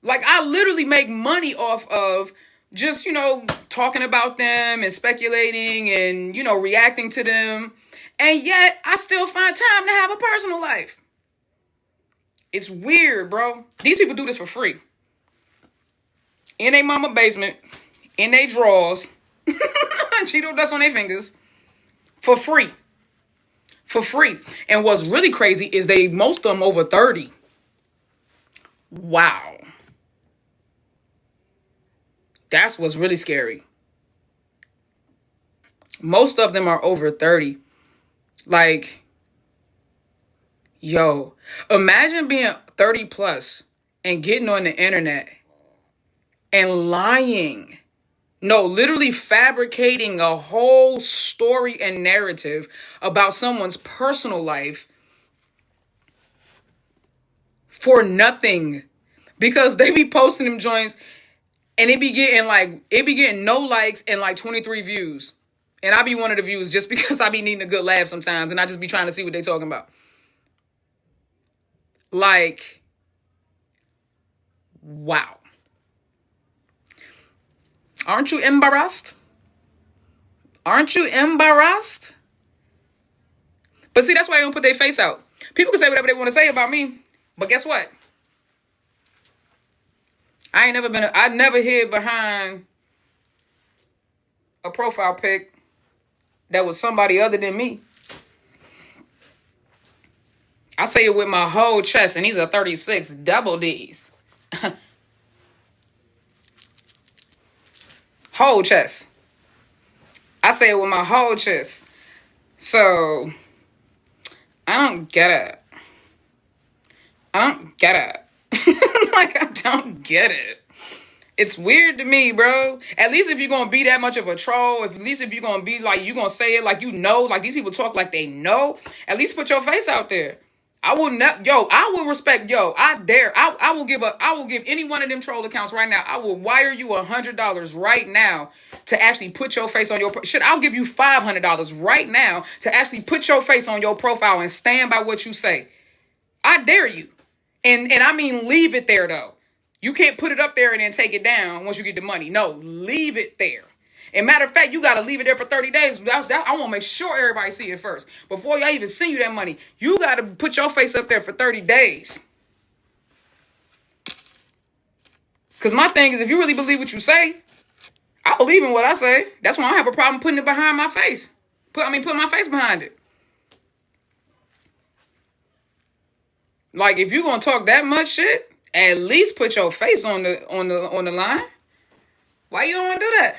Like, I literally make money off of just, you know, talking about them and speculating and, you know, reacting to them. And yet, I still find time to have a personal life. It's weird, bro. These people do this for free. In their mama basement, in their drawers, Cheeto dust on their fingers, for free. For free. And what's really crazy is most of them over 30. Wow. That's what's really scary. Most of them are over 30. Like, yo, imagine being 30 plus and getting on the internet and lying. No, literally fabricating a whole story and narrative about someone's personal life for nothing. Because they be posting them joints and it be getting no likes and like 23 views. And I be one of the views just because I be needing a good laugh sometimes and I just be trying to see what they talking about. Like, wow. Aren't you embarrassed? Aren't you embarrassed? But see, that's why they don't put their face out. People can say whatever they want to say about me. But guess what? I never hid behind a profile pic that was somebody other than me. I say it with my whole chest, and these are 36 double D's. Whole chest. I say it with my whole chest. So, I don't get it. I don't get it. Like, I don't get it. It's weird to me, bro. At least if you're going to be that much of a troll, at least if you're going to be like, you're going to say it like you know, like these people talk like they know, at least put your face out there. I will respect, I will give any one of them troll accounts right now. I will wire you $100 right now to actually put your face on your, I'll give you $500 right now to actually put your face on your profile and stand by what you say. I dare you. And I mean, leave it there though. You can't put it up there and then take it down once you get the money. No, leave it there. And matter of fact, you got to leave it there for 30 days. I want to make sure everybody see it first. Before y'all even send you that money, you got to put your face up there for 30 days. Because my thing is, if you really believe what you say, I believe in what I say. That's why I don't have a problem putting it behind my face. Put my face behind it. Like, if you're going to talk that much shit, at least put your face on the line. Why you don't want to do that?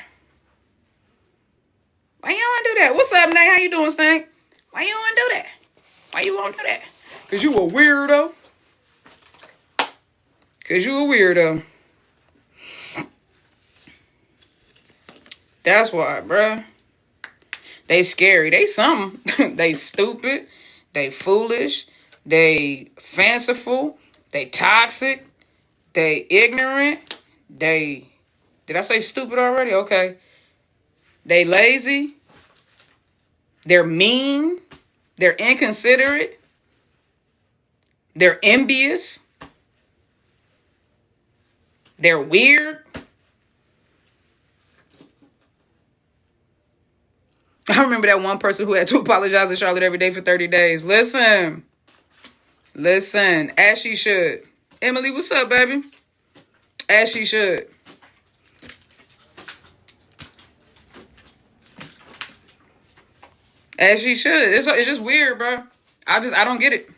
Why you don't want to do that? What's up, Nate? How you doing, Stank? Why you don't want to do that? Why you won't do that? Because you a weirdo. Because you a weirdo. That's why, bruh. They scary. They something. They stupid. They foolish. They fanciful. They toxic. They ignorant. Did I say stupid already? Okay. They lazy. They're mean. They're inconsiderate. They're envious. They're weird. I remember that one person who had to apologize to Charlotte every day for 30 days. Listen, as she should. Emily, what's up, baby? As she should. As she should. It's just weird, bro. I don't get it.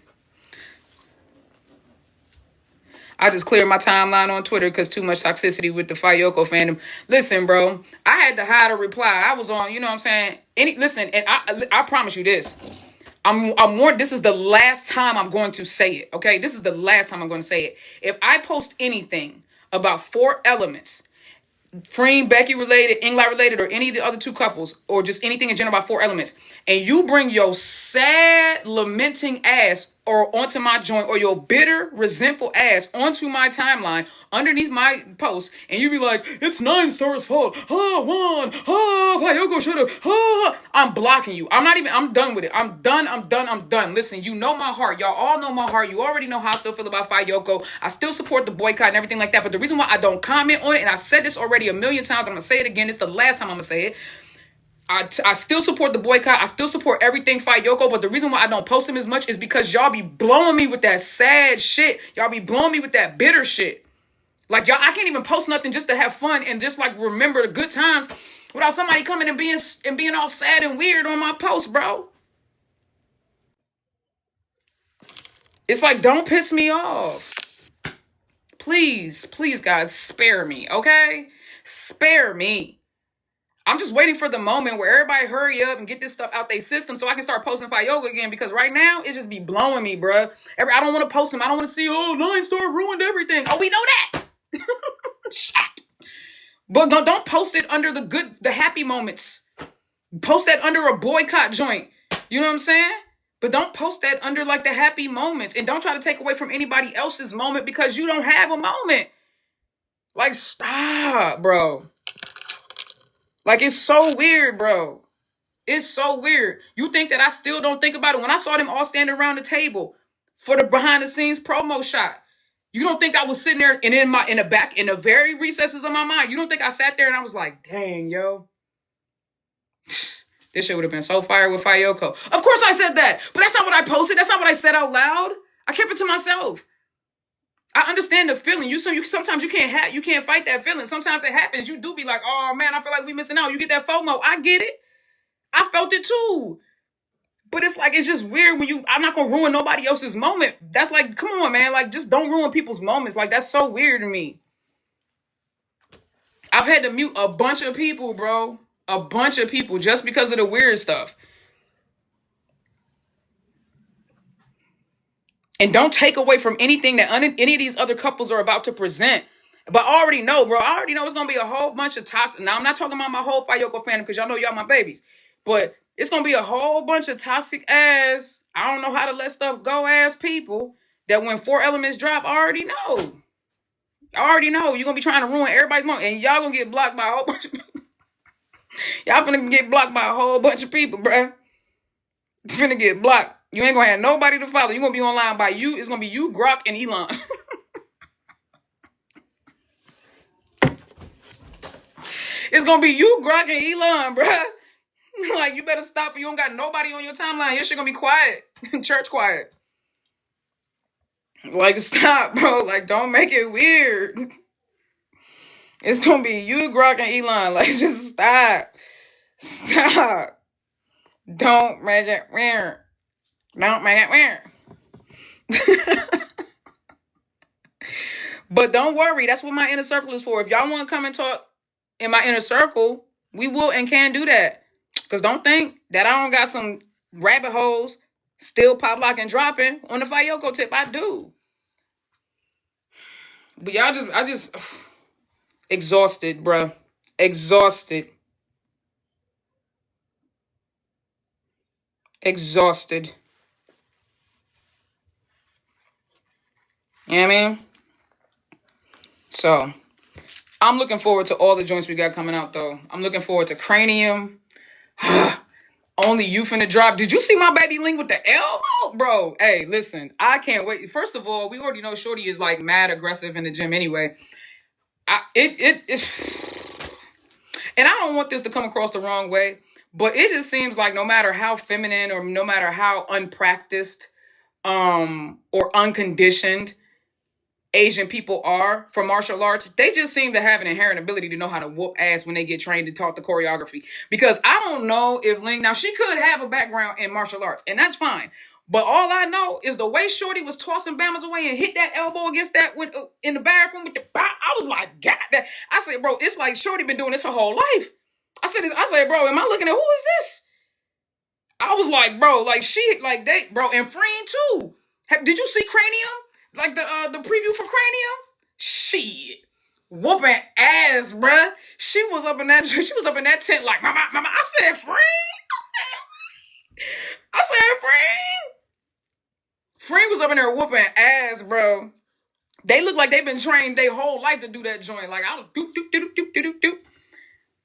I just cleared my timeline on Twitter because too much toxicity with the Fayoko fandom. Listen, bro, I had to hide a reply. I was on, you know what I'm saying? Listen, and I promise you this. I'm more, this is the last time I'm going to say it, okay? This is the last time I'm going to say it. If I post anything about 4 elements, Freem, Becky related, Inglot related, or any of the other 2 couples, or just anything in general about 4 elements, and you bring your sad, lamenting ass or onto my joint, or your bitter, resentful ass onto my timeline underneath my post, and you be like, it's 9 Stars' fault. One. Fayoko should have. I'm blocking you. I'm done with it. I'm done. Listen, you know my heart. Y'all all know my heart. You already know how I still feel about Fayoko. I still support the boycott and everything like that. But the reason why I don't comment on it, and I said this already a million times, I'm going to say it again. It's the last time I'm going to say it. I still support the boycott. I still support everything Fayoko, but the reason why I don't post him as much is because y'all be blowing me with that sad shit. Y'all be blowing me with that bitter shit. Like, y'all, I can't even post nothing just to have fun and just, like, remember the good times without somebody coming and being all sad and weird on my post, bro. It's like, don't piss me off. Please, guys, spare me, okay? Spare me. I'm just waiting for the moment where everybody hurry up and get this stuff out their system so I can start posting Fayoko again, because right now it just be blowing me, bruh. I don't want to post them. I don't want to see, 9 Star ruined everything. Oh, we know that. Shit. But don't post it under the happy moments. Post that under a boycott joint. You know what I'm saying? But don't post that under like the happy moments, and don't try to take away from anybody else's moment because you don't have a moment. Like, stop, bro. Like, it's so weird, bro. It's so weird. You think that I still don't think about it? When I saw them all standing around the table for the behind the scenes promo shot, you don't think I was sitting there and in the very recesses of my mind, you don't think I sat there and I was like, dang, yo. This shit would have been so fire with Fayoko. Of course I said that, but that's not what I posted. That's not what I said out loud. I kept it to myself. I understand the feeling. Sometimes you can't fight that feeling. Sometimes it happens. You do be like, oh man, I feel like we missing out. You get that FOMO. I get it. I felt it too. But it's like, it's just weird when I'm not gonna ruin nobody else's moment. That's like, come on, man. Like, just don't ruin people's moments. Like, that's so weird to me. I've had to mute a bunch of people, bro. A bunch of people just because of the weird stuff. And don't take away from anything that any of these other couples are about to present. But I already know, bro. I already know it's going to be a whole bunch of toxic. Now, I'm not talking about my whole Fayoko fandom because y'all know y'all my babies. But it's going to be a whole bunch of toxic ass, I don't know how to let stuff go ass people that when 4 elements drop, I already know. You're going to be trying to ruin everybody's moment. And y'all going to get blocked by a whole bunch of people. Y'all finna get blocked by a whole bunch of people, bruh. Finna get blocked. You ain't gonna have nobody to follow. You're gonna be online by you. It's gonna be you, Grok, and Elon. It's gonna be you, Grok, and Elon, bruh. Like, you better stop, or you don't got nobody on your timeline. Your shit gonna be quiet. Church quiet. Like, stop, bro. Like, don't make it weird. It's gonna be you, Grok, and Elon. Like, just stop. Stop. Don't make it weird. Don't make it weird. But don't worry, that's what my inner circle is for. If y'all want to come and talk in my inner circle, we will and can do that. Because don't think that I don't got some rabbit holes still pop lock and dropping on the Fayoko tip. I do. But I just exhausted, bruh. Exhausted. You know what I mean? So, I'm looking forward to all the joints we got coming out, though. I'm looking forward to Cranium. Only You finna drop. Did you see my baby Link with the elbow? Bro, hey, listen. I can't wait. First of all, we already know Shorty is, like, mad aggressive in the gym anyway. And I don't want this to come across the wrong way, but it just seems like no matter how feminine or no matter how unpracticed or unconditioned Asian people are for martial arts, they just seem to have an inherent ability to know how to whoop ass when they get trained and taught the choreography. Because I don't know if Ling, now she could have a background in martial arts, and that's fine. But all I know is the way Shorty was tossing Bama's away and hit that elbow against that in the bathroom with the. I was like, God, that. I said, bro, it's like Shorty been doing this her whole life. I said, bro, am I looking at who is this? I was like, bro, like bro, and Freen too. Did you see Cranium? Like the preview for Cranium? Shit. Whooping ass, bruh. She was up in that tent like, mama. I said, Freen. I said, Freen. Freen was up in there whooping ass, bro. They look like they've been trained their whole life to do that joint. Like, I was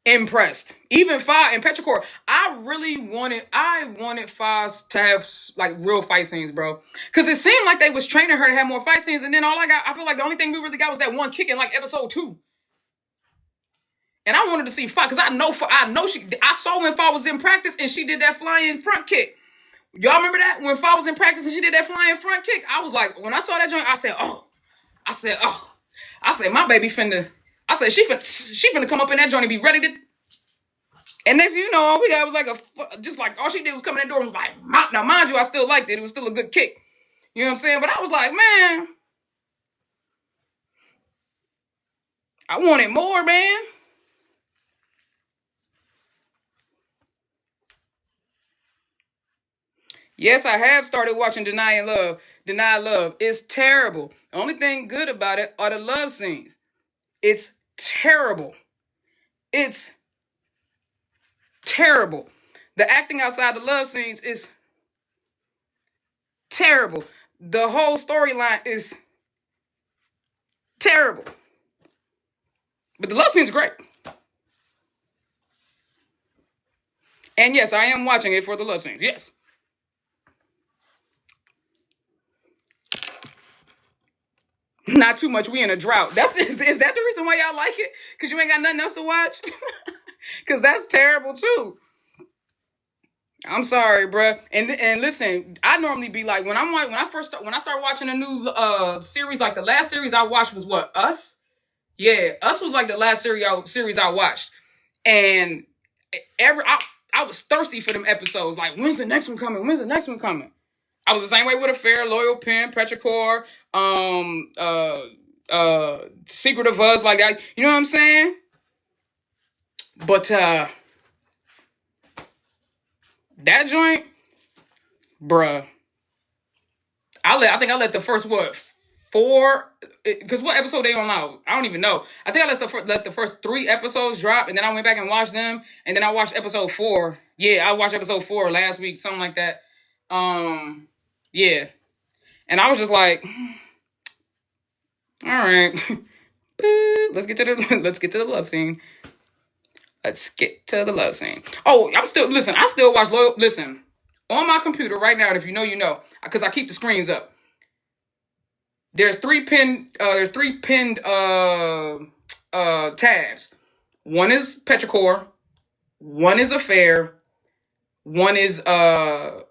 impressed. Even Fa and Petrichor, I wanted Fa to have like real fight scenes, bro. Cause it seemed like they was training her to have more fight scenes, and then I feel like the only thing we really got was that one kick in like episode 2. And I wanted to see Fa, cause I saw when Fa was in practice and she did that flying front kick. Y'all remember that? When Fa was in practice and she did that flying front kick? I was like, when I saw that joint, I said, my baby finna. I said, she finna come up in that joint and be ready to. And next thing you know, all we got was like just like all she did was come in that door and was like, now mind you, I still liked it. It was still a good kick. You know what I'm saying? But I was like, man, I wanted more, man. Yes, I have started watching Deny Love. It's terrible. The only thing good about it are the love scenes. It's terrible. It's terrible. The acting outside the love scenes is terrible. The whole storyline is terrible. But the love scene's great. And yes, I am watching it for the love scenes. Yes. Not too much. We in a drought. Is that the reason why y'all like it? Because you ain't got nothing else to watch? Because that's terrible too. I'm sorry, bruh. And listen, I normally be like when I start watching a new series, like the last series I watched was what? Us? Yeah, Us was like the last series I watched. And I was thirsty for them episodes. Like, when's the next one coming? When's the next one coming? I was the same way with Affair, Loyal Pen, Petrichor, Secret of Us, like that. You know what I'm saying? But that joint, bruh. I think I let the first 4, because what episode they on now? I don't even know. I think I let the first 3 episodes drop, and then I went back and watched them, and then I watched episode 4. Yeah, I watched episode 4 last week, something like that. Yeah, and I was just like, all right, let's get to the love scene. Let's get to the love scene. Oh, I still watch on my computer right now. And if you know, you know, because I keep the screens up. There's 3 pinned tabs. One is Petrichor, one is Affair, one is The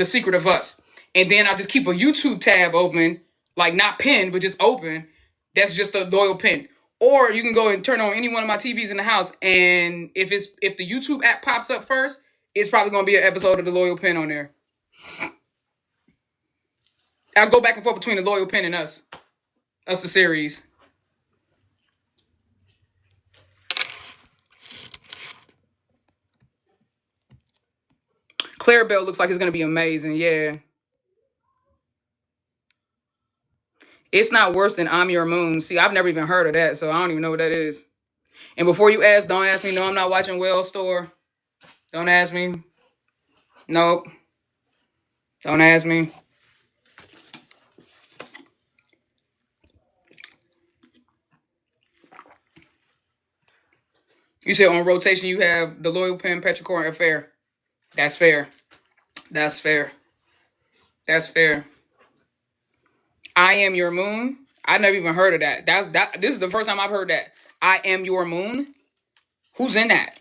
Secret of Us. And then I just keep a YouTube tab open, like not pinned, but just open. That's just a Loyal Pin. Or you can go and turn on any one of my TVs in the house, and if the YouTube app pops up first, it's probably gonna be an episode of The Loyal Pin on there. I'll go back and forth between The Loyal Pin and Us the series. Clarabelle looks like it's gonna be amazing. Yeah. It's not worse than I'm Your Moon. See, I've never even heard of that, so I don't even know what that is. And before you ask, don't ask me. No, I'm not watching Whale Store. Don't ask me. Nope. Don't ask me. You said on rotation you have The Loyal Pen, Petrichor, and Affair. That's fair. That's fair. That's fair. I Am Your Moon. I never even heard of that. This is the first time I've heard that. I am your moon. Who's in that?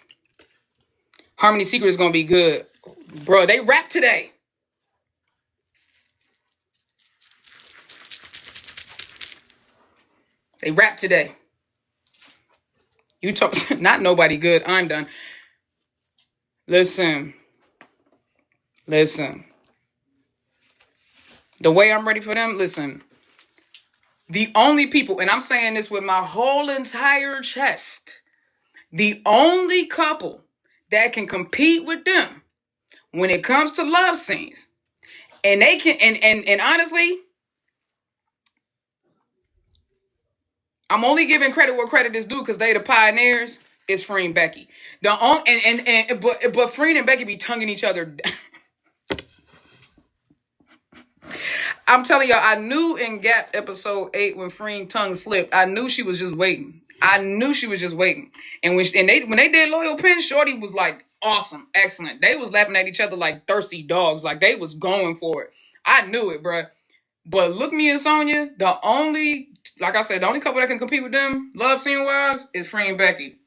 Harmony Secret is gonna be good, bro. They rap today. They rap today. You talk not nobody good. I'm done. Listen. The way I'm ready for them. Listen. The only people, and I'm saying this with my whole entire chest, the only couple that can compete with them when it comes to love scenes, and they can, and honestly, I'm only giving credit where credit is due because they the pioneers. Is Free and Becky. The on but Free and Becky be tonguing each other. I'm telling y'all, I knew in Gap episode 8 when Freen tongue slipped, I knew she was just waiting. And when they did Loyal Pin, Shorty was like, awesome, excellent. They was laughing at each other like thirsty dogs, like they was going for it. I knew it, bruh. But Look Me and Sonya, like I said, the only couple that can compete with them, love scene wise, is Free and Becky.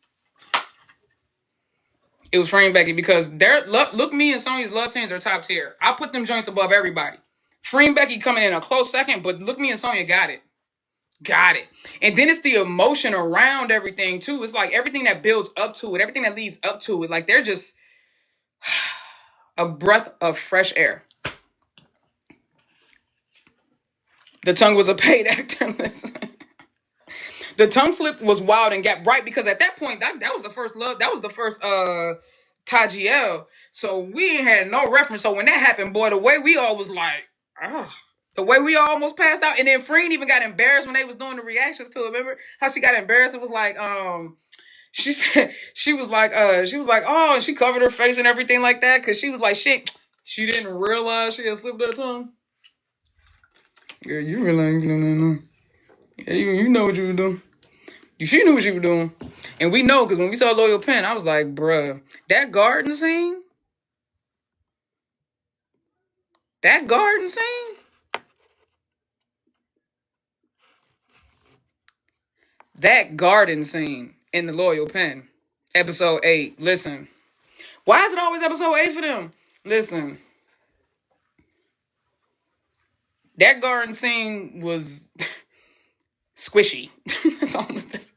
It was Free and Becky because Look Me and Sonya's love scenes are top tier. I put them joints above everybody. Free and Becky coming in a close second, but Look Me and Sonya got it. Got it. And then it's the emotion around everything, too. It's like everything that builds up to it, everything that leads up to it. Like they're just a breath of fresh air. The tongue was a paid actor. Listen. The tongue slip was wild and Gap right because at that point, that was the first love. That was the first Tajiel. So we ain't had no reference. So when that happened, boy, the way we all was like, ugh. The way we all almost passed out. And then Freen even got embarrassed when they was doing the reactions to it. Remember how she got embarrassed? It was like, she said, she was like, oh, and she covered her face and everything like that. Cause she was like, shit, she didn't realize she had slipped her tongue. Yeah, you realize, no. Yeah, you know what you were doing. She knew what she was doing. And we know, because when we saw Loyal Pen, I was like, bruh, that garden scene? That garden scene? That garden scene in the Loyal Pen, episode 8. Listen, why is it always episode 8 for them? Listen, that garden scene was squishy. That's almost this.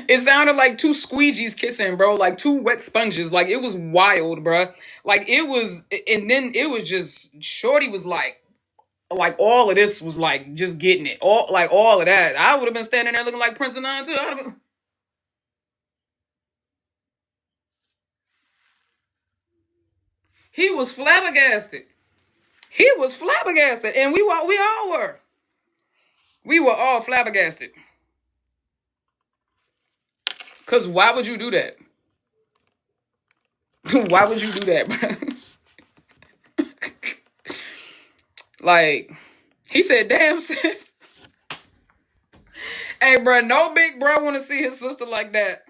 It sounded like two squeegees kissing, bro. Like two wet sponges. Like it was wild, bro. Like it was, and then it was just, Shorty was like all of this was like just getting it. All of that. I would have been standing there looking like Prince and Nine too. He was flabbergasted. He was flabbergasted. And we all were. We were all flabbergasted. Cause why would you do that? Why would you do that, bro? Like, he said, damn sis. Hey, bro, no big bro want to see his sister like that.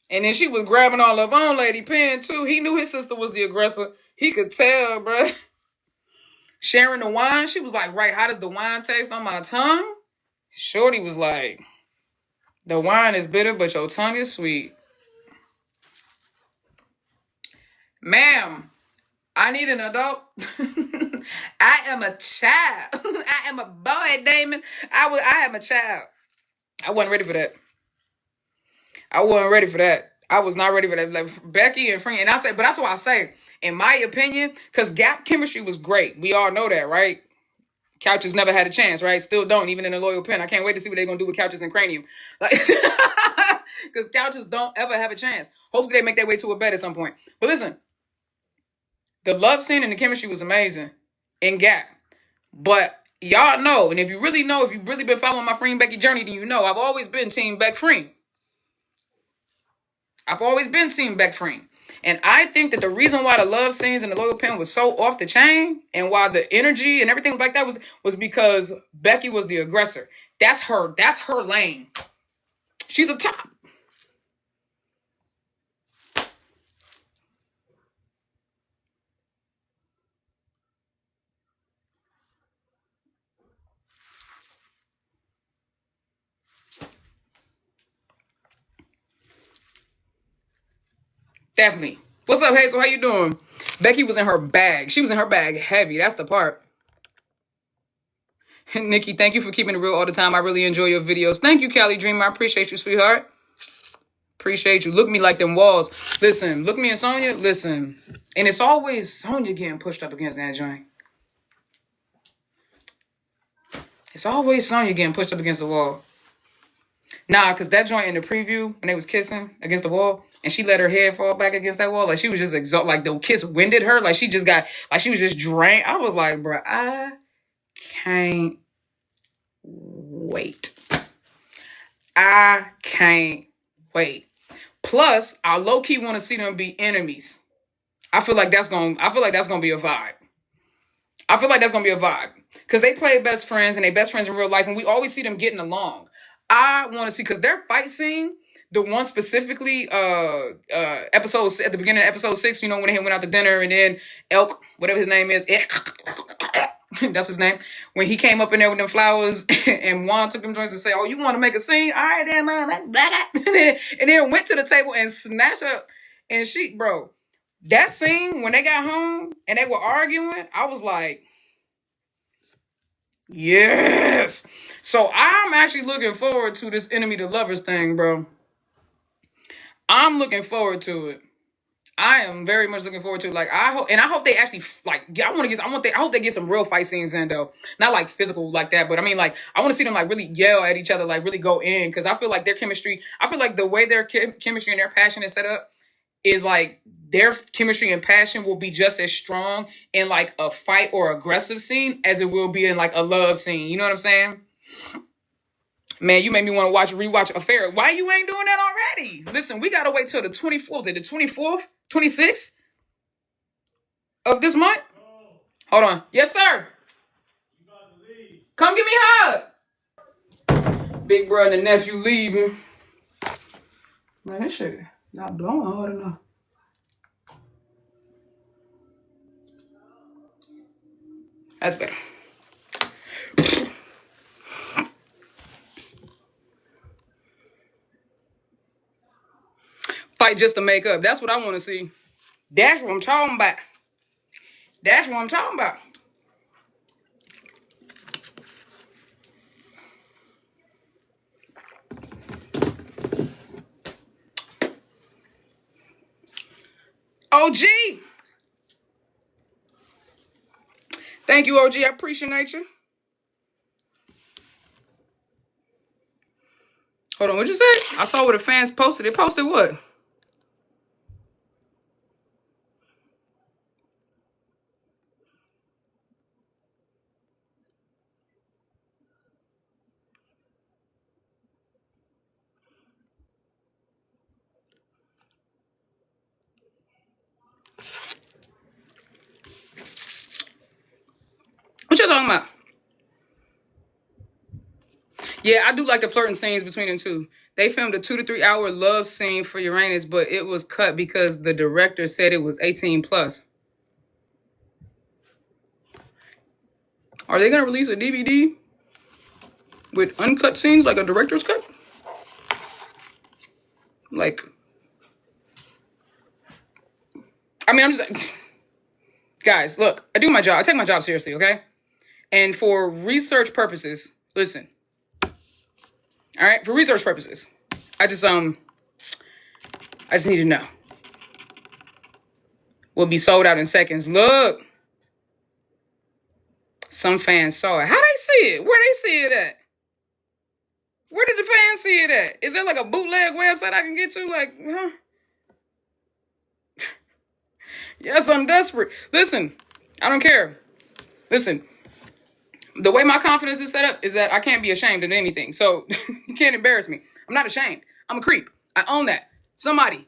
And then she was grabbing all of on Lady Pen, too. He knew his sister was the aggressor. He could tell, bro. Sharing the wine, she was like, right, how does the wine taste on my tongue? Shorty was like, the wine is bitter, but your tongue is sweet. Ma'am, I need an adult. I am a child. I am a boy, Damon. I am a child. I wasn't ready for that. I wasn't ready for that. I was not ready for that. Like Becky and Free, and but that's what I say. In my opinion, because Gap chemistry was great. We all know that, right? Couches never had a chance, right? Still don't, even in a Loyal Pen. I can't wait to see what they're gonna do with Couches and Cranium. Like, because Couches don't ever have a chance. Hopefully they make their way to a bed at some point. But listen, the love scene and the chemistry was amazing in Gap. But y'all know, and if you've really been following my Free and Becky journey, then you know I've always been Team Beck Free. I've always been Team Beck Free. And I think that the reason why the love scenes and the Loyal Pen was so off the chain and why the energy and everything like that was because Becky was the aggressor. That's her lane. She's a top. Definitely. What's up, Hazel? How you doing? Becky was in her bag. She was in her bag heavy. That's the part. Nikki, thank you for keeping it real all the time. I really enjoy your videos. Thank you, Callie Dreamer. I appreciate you, sweetheart. Appreciate you. Look me like them walls. Listen, look me and Sonya. Listen. And it's always Sonya getting pushed up against that joint. It's always Sonya getting pushed up against the wall. Nah, because that joint in the preview, when they was kissing against the wall, and she let her head fall back against that wall, like she was just exhausted, like the kiss winded her, like she was just drained. I was like, bro, I can't wait. I can't wait. Plus, I low-key want to see them be enemies. I feel like that's gonna be a vibe. I feel like that's gonna be a vibe. Because they play best friends and they best friends in real life, and we always see them getting along. I want to see, because their fight scene, the one specifically, episode at the beginning of episode 6, you know, when they went out to dinner, and then Elk, whatever his name is, that's his name, when he came up in there with them flowers, and Juan took them joints and said, "Oh, you want to make a scene? All right, then, man." And then went to the table and snatched up, and she, bro, that scene when they got home and they were arguing, I was like, yes. So I'm actually looking forward to this enemy to lovers thing, bro. I'm looking forward to it. I am very much looking forward to it. Like, I hope they actually, like, I hope they get some real fight scenes in, though. Not like physical like that, but I mean, like, I want to see them like really yell at each other, like really go in, because I feel like their chemistry, I feel like the way their chemistry and their passion is set up is like their chemistry and passion will be just as strong in like a fight or aggressive scene as it will be in like a love scene. You know what I'm saying? Man, you made me want to rewatch Affair. Why you ain't doing that already? Listen, we gotta wait till the 24th. The 24th? 26th of this month? Hold on. Yes, sir. Come give me a hug. Big brother and nephew leaving. Man, this shit not blowing hard enough. That's better. Fight just to make up. That's what I want to see. That's what I'm talking about. That's what I'm talking about. OG. Thank you, OG. I appreciate you. Hold on, what'd you say? I saw what the fans posted. They posted what? What you talking about? Yeah, I do like the flirting scenes between them two. They filmed a 2 to 3 hour love scene for Uranus, but it was cut because the director said it was 18 plus. Are they gonna release a DVD with uncut scenes, like a director's cut? Like, I mean, I'm just guys, look, I do my job. I take my job seriously, okay? And for research purposes, listen. All right, for research purposes, I just need to know. Will be sold out in seconds. Look, some fans saw it. How they see it? Where they see it at? Where did the fans see it at? Is there like a bootleg website I can get to? Like, huh? Yes, I'm desperate. Listen, I don't care. Listen, the way my confidence is set up is that I can't be ashamed of anything. So you can't embarrass me. I'm not ashamed. I'm a creep. I own that. Somebody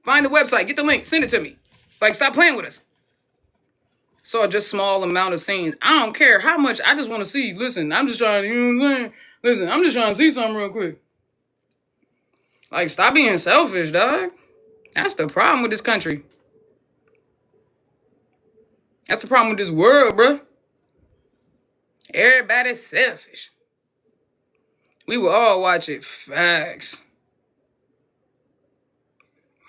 find the website, get the link, send it to me. Like, stop playing with us. So just small amount of scenes. I don't care how much. I just want to see. Listen, I'm just trying to, you know what I'm saying? Listen, I'm just trying to see something real quick. Like, stop being selfish, dog. That's the problem with this country. That's the problem with this world, bro. Everybody's selfish. We will all watch it. Facts.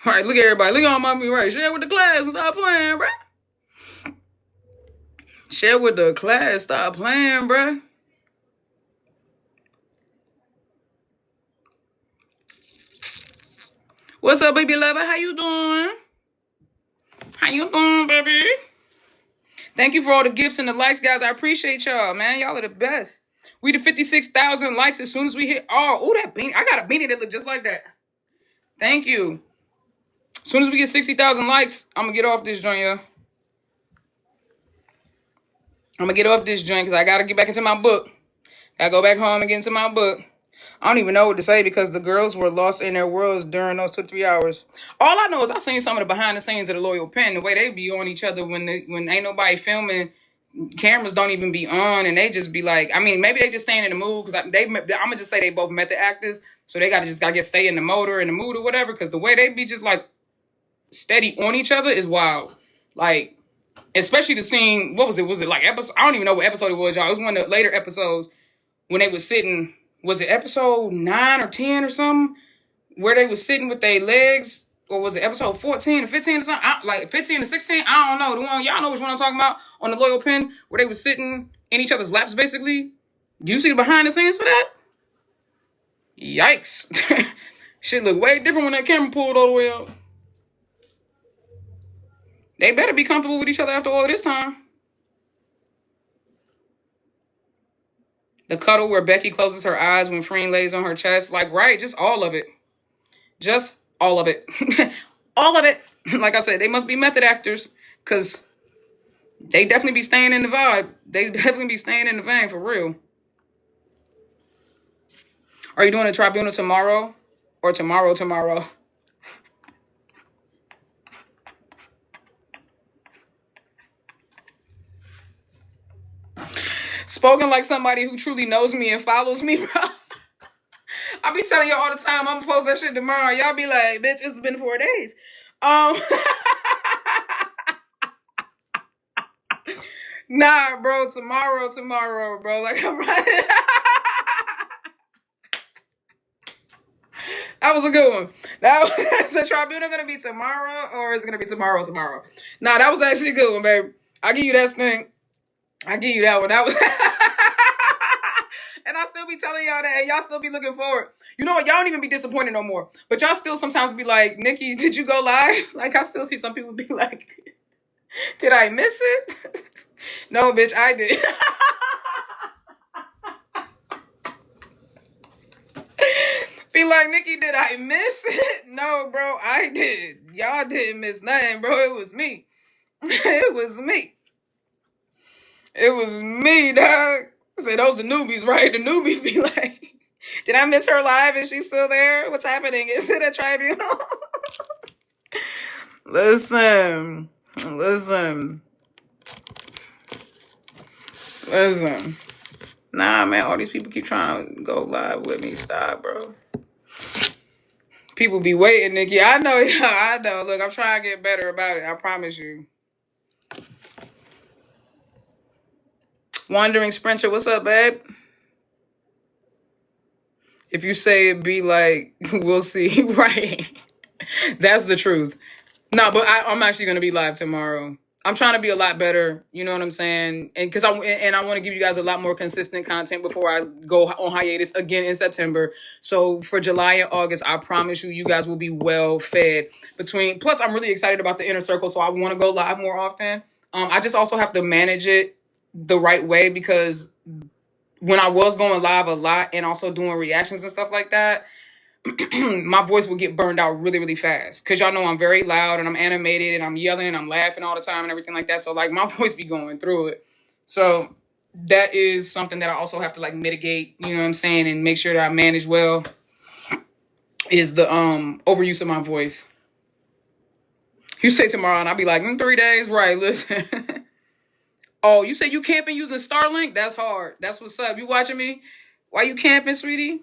All right, look at everybody. Look on my right. Share with the class. Stop playing, bruh. Share with the class. Stop playing, bruh. What's up, baby lover? How you doing? How you doing, baby? Thank you for all the gifts and the likes, guys. I appreciate y'all, man. Y'all are the best. We did 56,000 likes as soon as we hit. Oh, that beanie. I got a beanie that look just like that. Thank you. As soon as we get 60,000 likes, I'm going to get off this joint, y'all. I'm going to get off this joint because I got to get back into my book. I go back home and get into my book. I don't even know what to say because the girls were lost in their worlds during those 2-3 hours. All I know is I seen some of the behind the scenes of the Loyal Pen, the way they be on each other when ain't nobody filming, cameras don't even be on, and they just be like, I mean, maybe they just staying in the mood because I'm gonna just say they both method actors, so they gotta stay in the mode or in the mood or whatever, because the way they be just like steady on each other is wild. Like, especially the scene, what was it? Was it like episode? I don't even know what episode it was, y'all. It was one of the later episodes when they was sitting. Was it episode 9 or 10 or something? Where they was sitting with their legs, or was it episode 14 or 15 or something? Like 15 or 16? I don't know. The one, y'all know which one I'm talking about, on the Loyal Pen, where they was sitting in each other's laps, basically. Do you see the behind the scenes for that? Yikes. Shit look way different when that camera pulled all the way up. They better be comfortable with each other after all this time. The cuddle where Becky closes her eyes when Freen lays on her chest. Like, right, just all of it. Just all of it. All of it. Like I said, they must be method actors because they definitely be staying in the vibe. They definitely be staying in the vein for real. Are you doing a tribunal tomorrow or tomorrow? Spoken like somebody who truly knows me and follows me, bro. I be telling y'all all the time I'm gonna post that shit tomorrow. Y'all be like, bitch, it's been 4 days. Nah, bro, tomorrow, bro. Like, I'm right. That was a good one. That was the tribunal gonna be tomorrow, or is it gonna be tomorrow? Nah, that was actually a good one, babe. I'll give you that thing. I give you that one. That was, and I still be telling y'all that, and y'all still be looking forward. You know what? Y'all don't even be disappointed no more. But y'all still sometimes be like, Nikki, did you go live? Like, I still see some people be like, did I miss it? No, bitch, I did. Be like, Nikki, did I miss it? No, bro, I did. Y'all didn't miss nothing, bro. It was me. It was me. It was me, dog. I say those the newbies, right? The newbies be like, did I miss her live? Is she still there? What's happening? Is it a tribunal? Listen. Nah, man, all these people keep trying to go live with me. Stop, bro. People be waiting, Nikki. I know. Look, I'm trying to get better about it. I promise you. Wandering Sprinter, what's up, babe? If you say it, be like, we'll see. Right. That's the truth. No, but I'm actually going to be live tomorrow. I'm trying to be a lot better. You know what I'm saying? And because I want to give you guys a lot more consistent content before I go on hiatus again in September. So for July and August, I promise you guys will be well fed plus I'm really excited about the inner circle. So I want to go live more often. I just also have to manage it the right way, because when I was going live a lot and also doing reactions and stuff like that, my voice will get burned out really, really fast. Because y'all know I'm very loud and I'm animated and I'm yelling and I'm laughing all the time and everything like that. So, like, my voice be going through it. So that is something that I also have to, like, mitigate, you know what I'm saying, and make sure that I manage well, is the overuse of my voice. You say tomorrow and I'll be like, 3 days? Right, listen. Oh, you say you camping using Starlink? That's hard. That's what's up. You watching me? Why you camping, sweetie?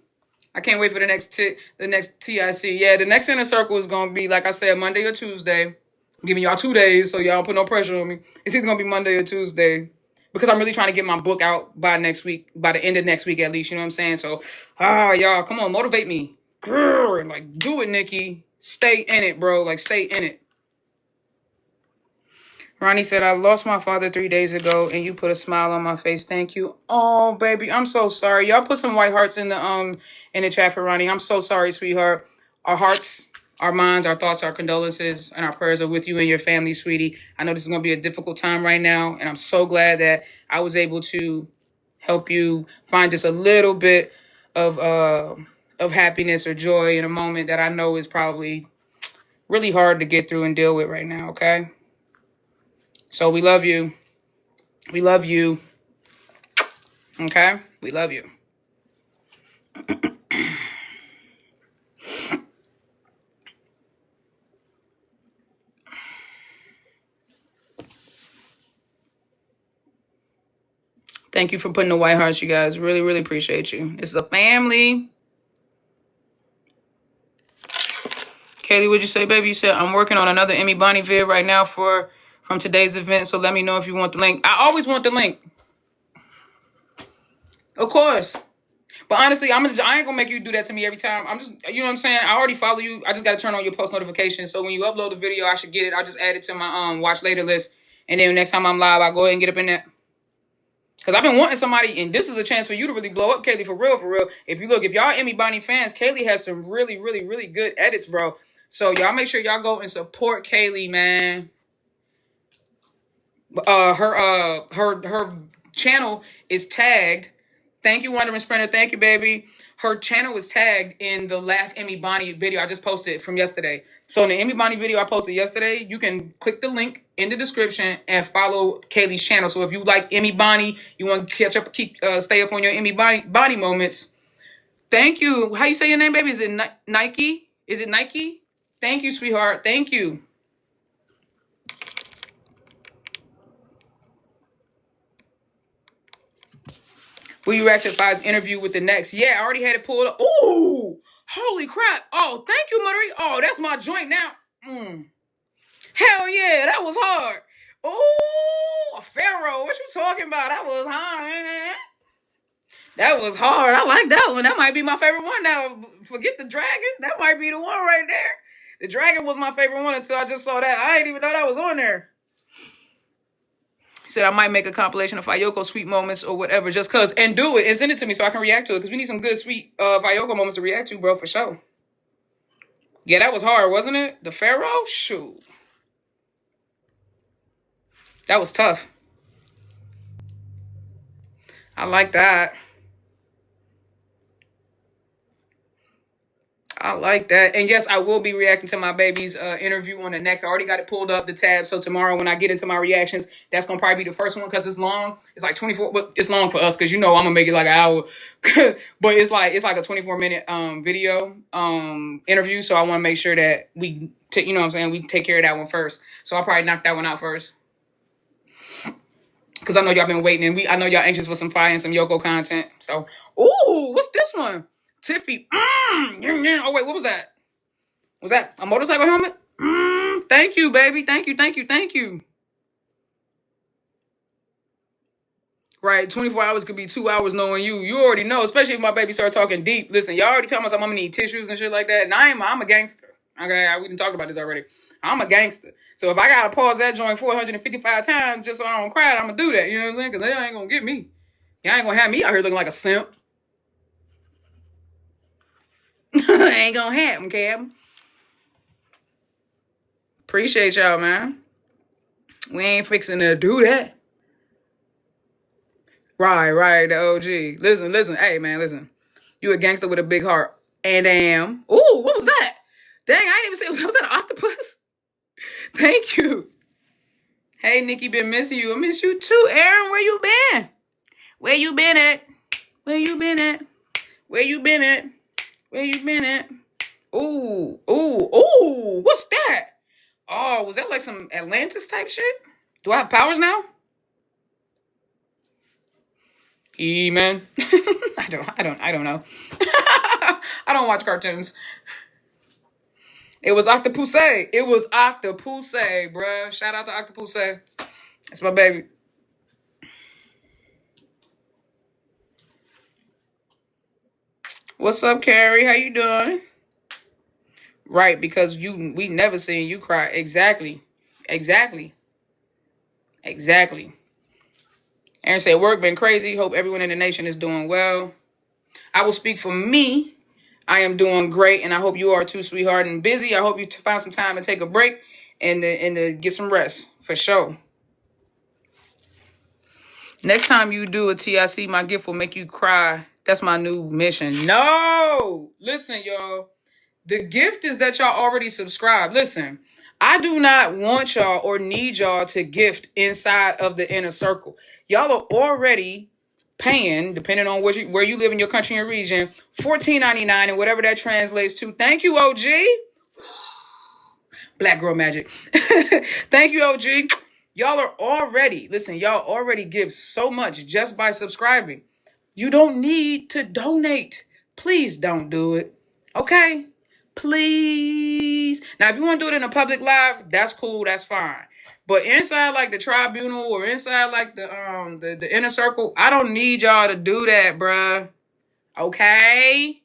I can't wait for the next TIC. Yeah, the next inner circle is going to be, like I said, Monday or Tuesday. I'm giving y'all 2 days, so y'all don't put no pressure on me. It's either going to be Monday or Tuesday, because I'm really trying to get my book out by next week, by the end of next week at least, you know what I'm saying? So, y'all, come on, motivate me. Grr, like, do it, Nikki. stay in it, bro. Like, stay in it. Ronnie said, I lost my father 3 days ago, and you put a smile on my face. Thank you. Oh, baby, I'm so sorry. Y'all put some white hearts in the chat for Ronnie. I'm so sorry, sweetheart. Our hearts, our minds, our thoughts, our condolences, and our prayers are with you and your family, sweetie. I know this is going to be a difficult time right now, and I'm so glad that I was able to help you find just a little bit of happiness or joy in a moment that I know is probably really hard to get through and deal with right now, okay? So we love you. We love you. Okay? We love you. Thank you for putting the white hearts, you guys. Really, really appreciate you. This is a family. Kaylee, what'd you say, baby? You said, I'm working on another Emmy Bonnie vid right now from today's event, so let me know if you want the link. I always want the link. Of course. But honestly, I ain't gonna make you do that to me every time. I'm just, you know what I'm saying? I already follow you. I just gotta turn on your post notifications. So when you upload the video, I should get it. I'll just add it to my watch later list. And then next time I'm live, I'll go ahead and get up in there. Because I've been wanting somebody, and this is a chance for you to really blow up Kaylee for real, for real. If y'all Emmy Bonnie fans, Kaylee has some really, really, really good edits, bro. So y'all make sure y'all go and support Kaylee, man. Her channel is tagged. Thank you, Wondering Sprinter. Thank you, baby. Her channel was tagged in the last Emmy Bonnie video I just posted from yesterday. So in the Emmy Bonnie video I posted yesterday, you can click the link in the description and follow Kaylee's channel. So if you like Emmy Bonnie, you want to catch up, stay up on your Emmy Bonnie moments. Thank you. How you say your name, baby? Is it Nike? Is it Nike? Thank you, sweetheart. Thank you. Will you react to Five's interview with the next? Yeah, I already had it pulled up. Ooh, holy crap. Oh, thank you, Murray. Oh, that's my joint now. Hell yeah, that was hard. Ooh, a Pharaoh. What you talking about? That was hard. That was hard. I like that one. That might be my favorite one now. Forget the dragon. That might be the one right there. The dragon was my favorite one until I just saw that. I didn't even know that was on there. He said, I might make a compilation of Fayoko sweet moments or whatever, just cause, and do it and send it to me so I can react to it. Cause we need some good sweet Fayoko moments to react to, bro, for sure. Yeah, that was hard, wasn't it? The Pharaoh? Shoot. That was tough. I like that. I like that. And yes, I will be reacting to my baby's interview on the next. I already got it pulled up, the tab. So tomorrow when I get into my reactions, that's going to probably be the first one because it's long. It's like 24. But it's long for us because, I'm going to make it like an hour. But it's like a 24-minute video interview. So I want to make sure that we, you know what I'm saying, we take care of that one first. So I'll probably knock that one out first. Because I know y'all been waiting. And I know y'all anxious for some fire and some Yoko content. So, ooh, what's this one? Tiffy. Oh, wait, what was that? Was that a motorcycle helmet? Thank you, baby. Thank you. Right, 24 hours could be 2 hours knowing you. You already know, especially if my baby start talking deep. Listen, y'all already tell me I'm gonna need tissues and shit like that. And I'm a gangster. Okay, we didn't talk about this already. I'm a gangster. So if I gotta pause that joint 455 times just so I don't cry, I'm gonna do that. You know what I'm saying? Because they ain't gonna get me. Y'all ain't gonna have me out here looking like a simp. Ain't gonna happen, Cab. Appreciate y'all, man. We ain't fixing to do that. Right, the OG. Listen. Hey, man, listen. You a gangster with a big heart. And damn. Ooh, what was that? Dang, I didn't even say, was that an octopus? Thank you. Hey, Nikki, been missing you. I miss you too, Aaron. Where you been? Where you been at? Where you been at? Where you been at? Where you been at? Ooh. What's that? Oh, was that like some Atlantis type shit? Do I have powers now? He-Man. I don't know. I don't watch cartoons. It was Octopus. It was Octopus, bruh. Shout out to Octopus. That's my baby. What's up, Carrie? How you doing? Right, because we never seen you cry. Exactly. Exactly. Exactly. Aaron said, work been crazy. Hope everyone in the nation is doing well. I will speak for me. I am doing great, and I hope you are too, sweetheart. And busy. I hope you find some time to take a break and to get some rest for sure. Next time you do a TIC, my gift will make you cry. That's my new mission. No, listen, y'all. The gift is that y'all already subscribed. Listen, I do not want y'all or need y'all to gift inside of the inner circle. Y'all are already paying, depending on where you live in your country and region, $14.99 and whatever that translates to. Thank you, OG. Black girl magic. Thank you, OG. Y'all are already, listen, y'all already give so much just by subscribing. You don't need to donate. Please don't do it. Okay? Please. Now, if you want to do it in a public live, that's cool. That's fine. But inside like the tribunal or inside like the inner circle, I don't need y'all to do that, bruh. Okay?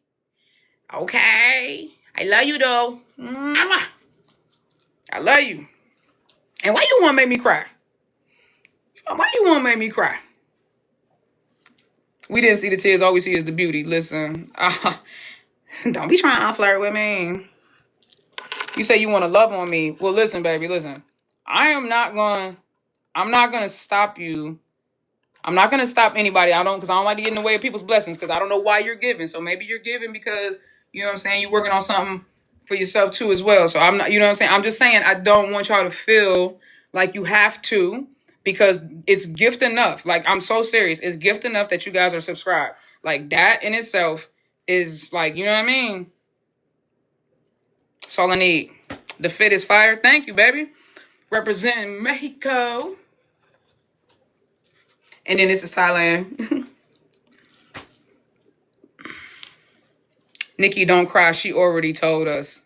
Okay? I love you, though. Mwah. I love you. And why you want to make me cry? Why you want to make me cry? We didn't see the tears. All we see is the beauty. Listen. Don't be trying to flirt with me. You say you want to love on me. Well, listen, baby, listen. I'm not gonna stop you. I'm not gonna stop anybody. Because I don't like to get in the way of people's blessings, because I don't know why you're giving. So maybe you're giving because, you know what I'm saying, you're working on something for yourself too as well. So I'm not, you know what I'm saying? I'm just saying I don't want y'all to feel like you have to, because it's gift enough. Like, I'm so serious. It's gift enough that you guys are subscribed. Like, that in itself is like, you know what I mean? That's all I need. The fit is fire. Thank you, baby. Representing Mexico. And then this is Thailand. Nikki, don't cry. She already told us.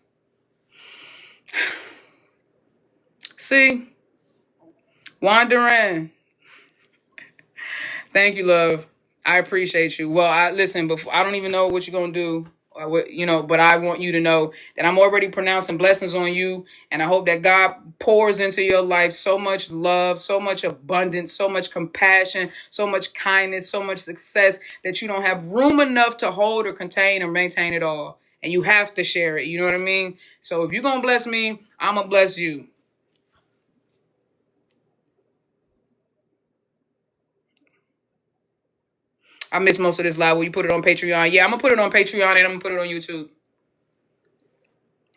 See? Wandering. Thank you, love. I appreciate you. Well, listen, before, I don't even know what you're going to do. But I want you to know that I'm already pronouncing blessings on you. And I hope that God pours into your life so much love, so much abundance, so much compassion, so much kindness, so much success that you don't have room enough to hold or contain or maintain it all. And you have to share it. You know what I mean? So if you're going to bless me, I'm going to bless you. I missed most of this live. Will you put it on Patreon? Yeah, I'm going to put it on Patreon and I'm going to put it on YouTube.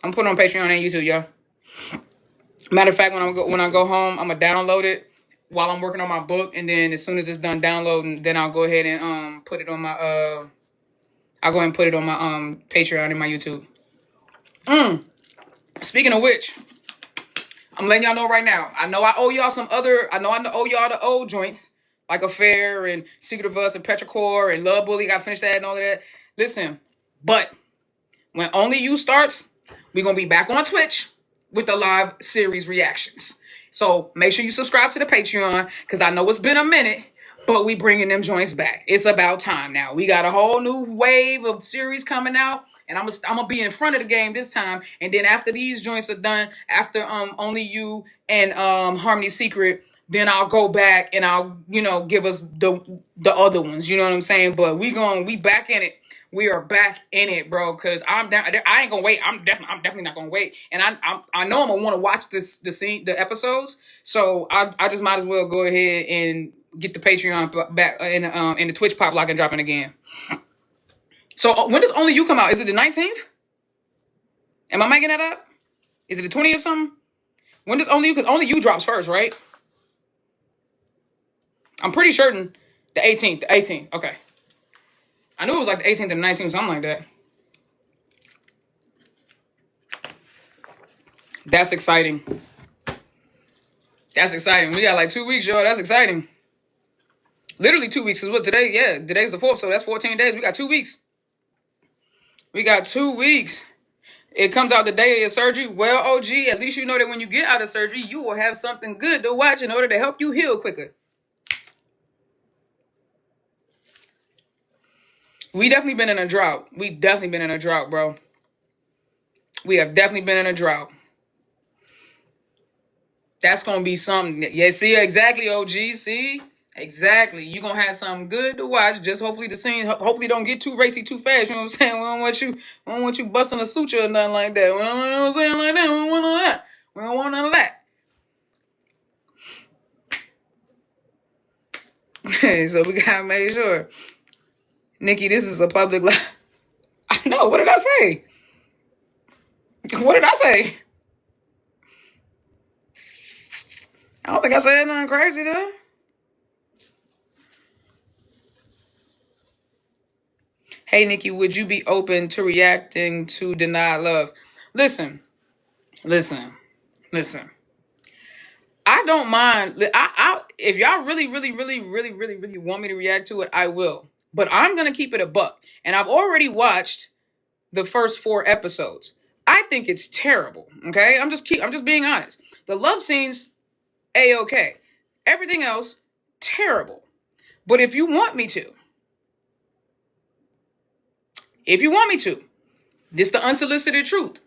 I'm putting it on Patreon and YouTube, y'all. Matter of fact, when I go home, I'm gonna download it while I'm working on my book, and then as soon as it's done downloading, then I'll go ahead and put it on my I'll go ahead and put it on my Patreon and my YouTube. Speaking of which, I'm letting y'all know right now. I know I owe y'all I owe y'all the old joints like Affair and Secret of Us and Petrichor and Love Bully. Gotta finish that and all of that. Listen, but when Only You starts, we're gonna be back on Twitch with the live series reactions. So make sure you subscribe to the Patreon, because I know it's been a minute, but we bringing them joints back. It's about time now. We got a whole new wave of series coming out, and I'm gonna be in front of the game this time. And then after these joints are done, after Only You and Harmony Secret, then I'll go back and I'll give us the other ones. You know what I'm saying? But we back in it. We are back in it, bro. Cause I'm down. I ain't gonna wait. I'm definitely not gonna wait. And I know I'm gonna want to watch the episodes. So I just might as well go ahead and get the Patreon back and the Twitch pop lock and dropping again. So when does Only You come out? Is it the 19th? Am I making that up? Is it the 20th or something? When does Only You? Because Only You drops first, right? I'm pretty certain the 18th. The 18th. Okay. I knew it was like the 18th and 19th, something like that. That's exciting. That's exciting. We got like 2 weeks, y'all. That's exciting. Literally 2 weeks is what today. Yeah, today's the 4th, so that's 14 days. We got 2 weeks. We got 2 weeks. It comes out the day of your surgery. Well, OG, at least you know that when you get out of surgery, you will have something good to watch in order to help you heal quicker. We definitely been in a drought. Bro. We have definitely been in a drought. That's going to be something. Yeah, see, exactly, OG. See? Exactly. You're going to have something good to watch. Just hopefully the scene, hopefully don't get too racy too fast. You know what I'm saying? We don't want you busting a suture or nothing like that. We don't, you know what I'm saying? Like that. We don't want none of that. We don't want none of that. So we got to make sure. Nikki, this is a public life. I know. What did I say? What did I say? I don't think I said nothing crazy, did I? Hey, Nikki, would you be open to reacting to denied love? Listen. I don't mind. If y'all really want me to react to it, I will. But I'm gonna keep it a buck. And I've already watched the first 4 episodes. I think it's terrible. Okay, I'm just being honest. The love scenes, A-okay. Everything else, terrible. But if you want me to, this the unsolicited truth.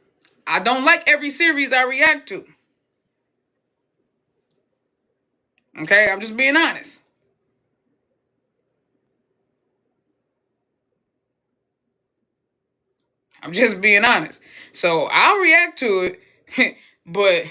I don't like every series I react to. Okay, I'm just being honest. I'm just being honest. So I'll react to it, but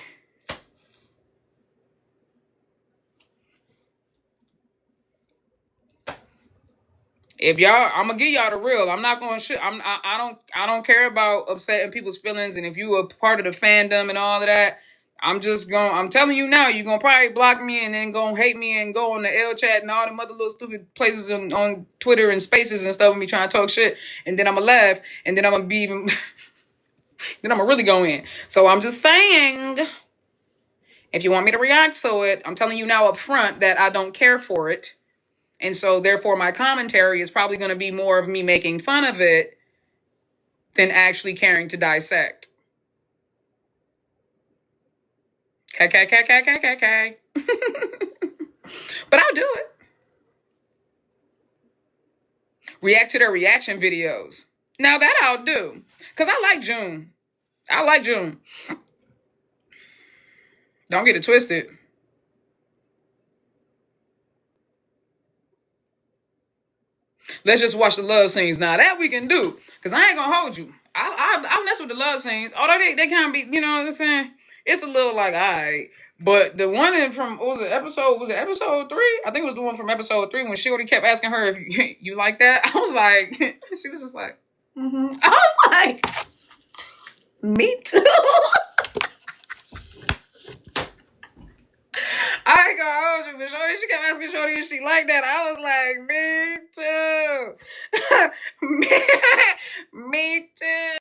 if y'all, I'm gonna give y'all the real. I'm not gonna shit. I don't care about upsetting people's feelings. And if you are part of the fandom and all of that, I'm telling you now, you're gonna probably block me and then gonna hate me and go on the L chat and all them other little stupid places on Twitter and spaces and stuff with me trying to talk shit. And then I'm gonna laugh and then I'm gonna be even, then I'm gonna really go in. So I'm just saying, if you want me to react to it, I'm telling you now up front that I don't care for it. And so therefore my commentary is probably going to be more of me making fun of it than actually caring to dissect. Okay. But I'll do it. React to their reaction videos. Now that I'll do. Because I like June. Don't get it twisted. Let's just watch the love scenes. Now that we can do. Because I ain't going to hold you. I'll mess with the love scenes. Although they kind of be, you know what I'm saying? It's a little like, all right. But the one from, was it episode 3? I think it was the one from episode 3 when Shorty kept asking her if you like that. I was like, she was just like, I was like, me too. I ain't gonna hold you, but Shorty, she kept asking Shorty if she liked that. I was like, me too. me too.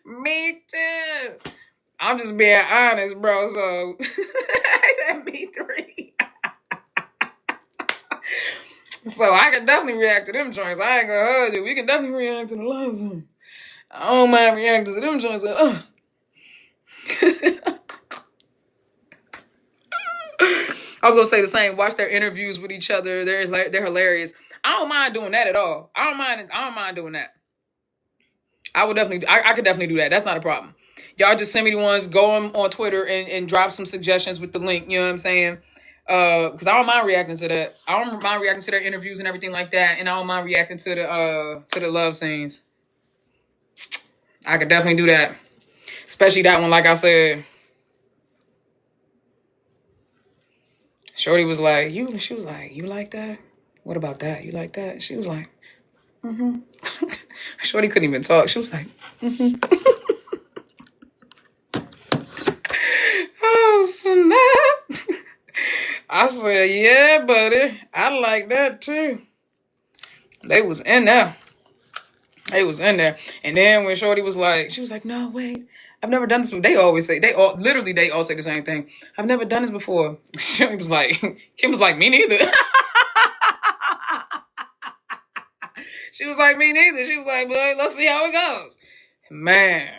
me too. I'm just being honest, bro. So that me 3. So I can definitely react to them joints. I ain't gonna hold you. We can definitely react to the love scene. I don't mind reacting to them joints at all. I was gonna say the same. Watch their interviews with each other. They're hilarious. I don't mind doing that at all. I don't mind doing that. I could definitely do that. That's not a problem. Y'all just send me the ones. Go on Twitter and drop some suggestions with the link. You know what I'm saying? Because I don't mind reacting to that. I don't mind reacting to their interviews and everything like that. And I don't mind reacting to the love scenes. I could definitely do that. Especially that one, like I said. Shorty was like, she was like, you like that? What about that? You like that? She was like, Shorty couldn't even talk. She was like, oh, snap. I said, yeah, buddy. I like that too. They was in there. And then when Shorty was like, she was like, no, wait. I've never done this before. They all say the same thing. I've never done this before. Kim was like, me neither. She was like, me neither. She was like, but let's see how it goes. Man,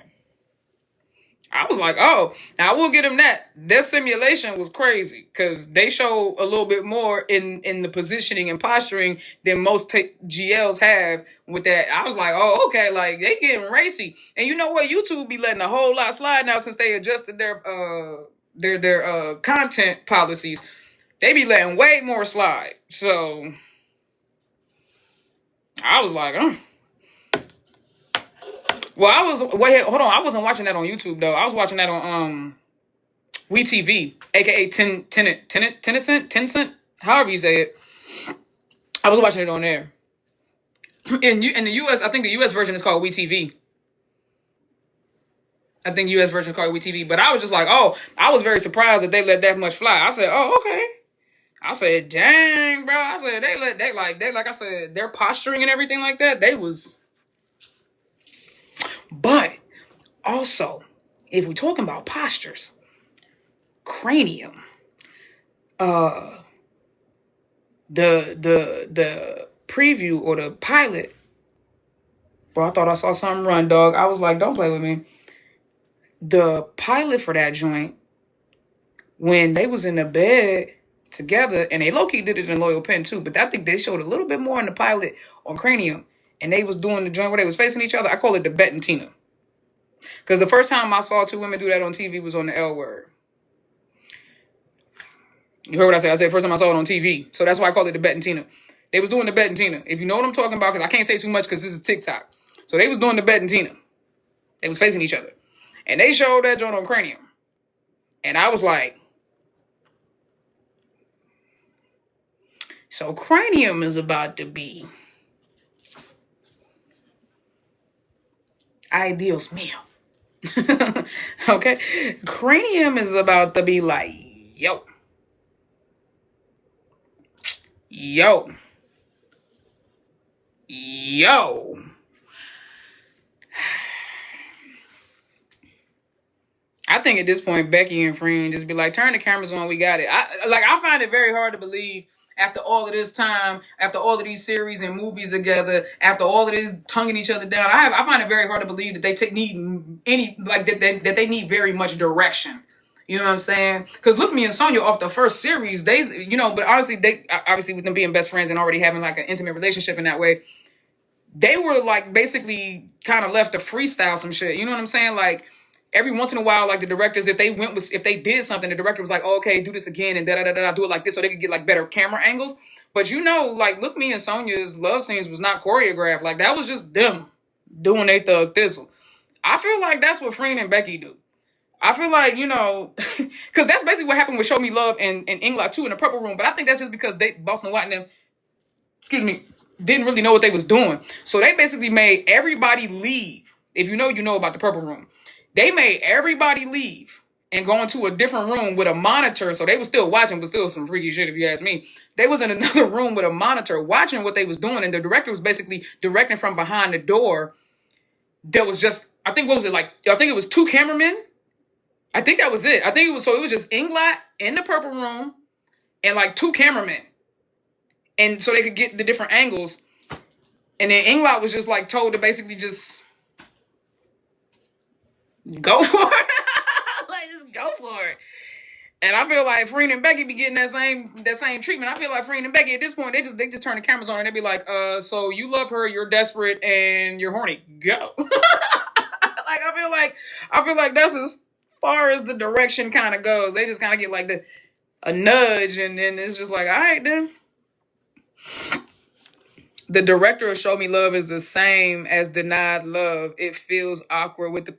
I was like, oh, now I will give them that. Their simulation was crazy because they show a little bit more in the positioning and posturing than most GLs have with that. I was like, oh, okay, like they getting racy. And you know what? YouTube be letting a whole lot slide now since they adjusted their content policies. They be letting way more slide. So I was like, Well, hold on. I wasn't watching that on YouTube though. I was watching that on WeTV, aka Tencent, however you say it. I was watching it on there. In the US, I think the US version is called WeTV. I think US version is called WeTV. But I was just like, oh, I was very surprised that they let that much fly. I said, oh, okay. I said, dang, bro. I said they like I said, their posturing and everything like that, they was. But also, if we're talking about postures, cranium, the preview or the pilot, bro, I thought I saw something run, dog. I was like, don't play with me. The pilot for that joint, when they was in the bed together, and they low-key did it in Loyal Pen too, but I think they showed a little bit more in the pilot on cranium, and they was doing the joint where they was facing each other. I call it the Bet and Tina. Because the first time I saw two women do that on TV was on the L Word. You heard what I said? I said first time I saw it on TV. So that's why I call it the Bet and Tina. They was doing the Bet and Tina. If you know what I'm talking about, because I can't say too much because this is TikTok. So they was doing the Bet and Tina. They was facing each other. And they showed that joint on cranium. And I was like, so cranium is about to be ideals meal. Okay? Cranium is about to be like, yo. I think at this point, Becky and Friend just be like, turn the cameras on, we got it. I find it very hard to believe after all of this time, after all of these series and movies together, after all of this tonguing each other down, I find it very hard to believe that they need very much direction. You know what I'm saying? Because look, me and Sonya off the first series, but honestly, obviously with them being best friends and already having like an intimate relationship in that way, they were like basically kind of left to freestyle some shit. You know what I'm saying? Like every once in a while, like the directors, if they did something, the director was like, oh, okay, do this again and do it like this so they could get like better camera angles. But like look, me and Sonya's love scenes was not choreographed. Like that was just them doing their thug thistle. I feel like that's what Friend and Becky do. I feel like, because that's basically what happened with Show Me Love and Ingla too in the Purple Room. But I think that's just because Boston White and them, didn't really know what they was doing. So they basically made everybody leave. If you know about the Purple Room. They made everybody leave and go into a different room with a monitor. So they was still watching, but still some freaky shit if you ask me. They was in another room with a monitor watching what they was doing. And the director was basically directing from behind the door. There was just, I think it was two cameramen. I think that was it. It was just Ingla in the Purple Room and like two cameramen. And so they could get the different angles. And then Ingla was just like told to basically just go for it. Like just go for it. And I feel like Friend and Becky be getting that same treatment. I feel like Friend and Becky at this point, they just turn the cameras on and they be like, so you love her, you're desperate, and you're horny. Go. I feel like that's as far as the direction kind of goes. They just kind of get like a nudge, and then it's just like, all right, then. The director of Show Me Love is the same as Denied Love. It feels awkward with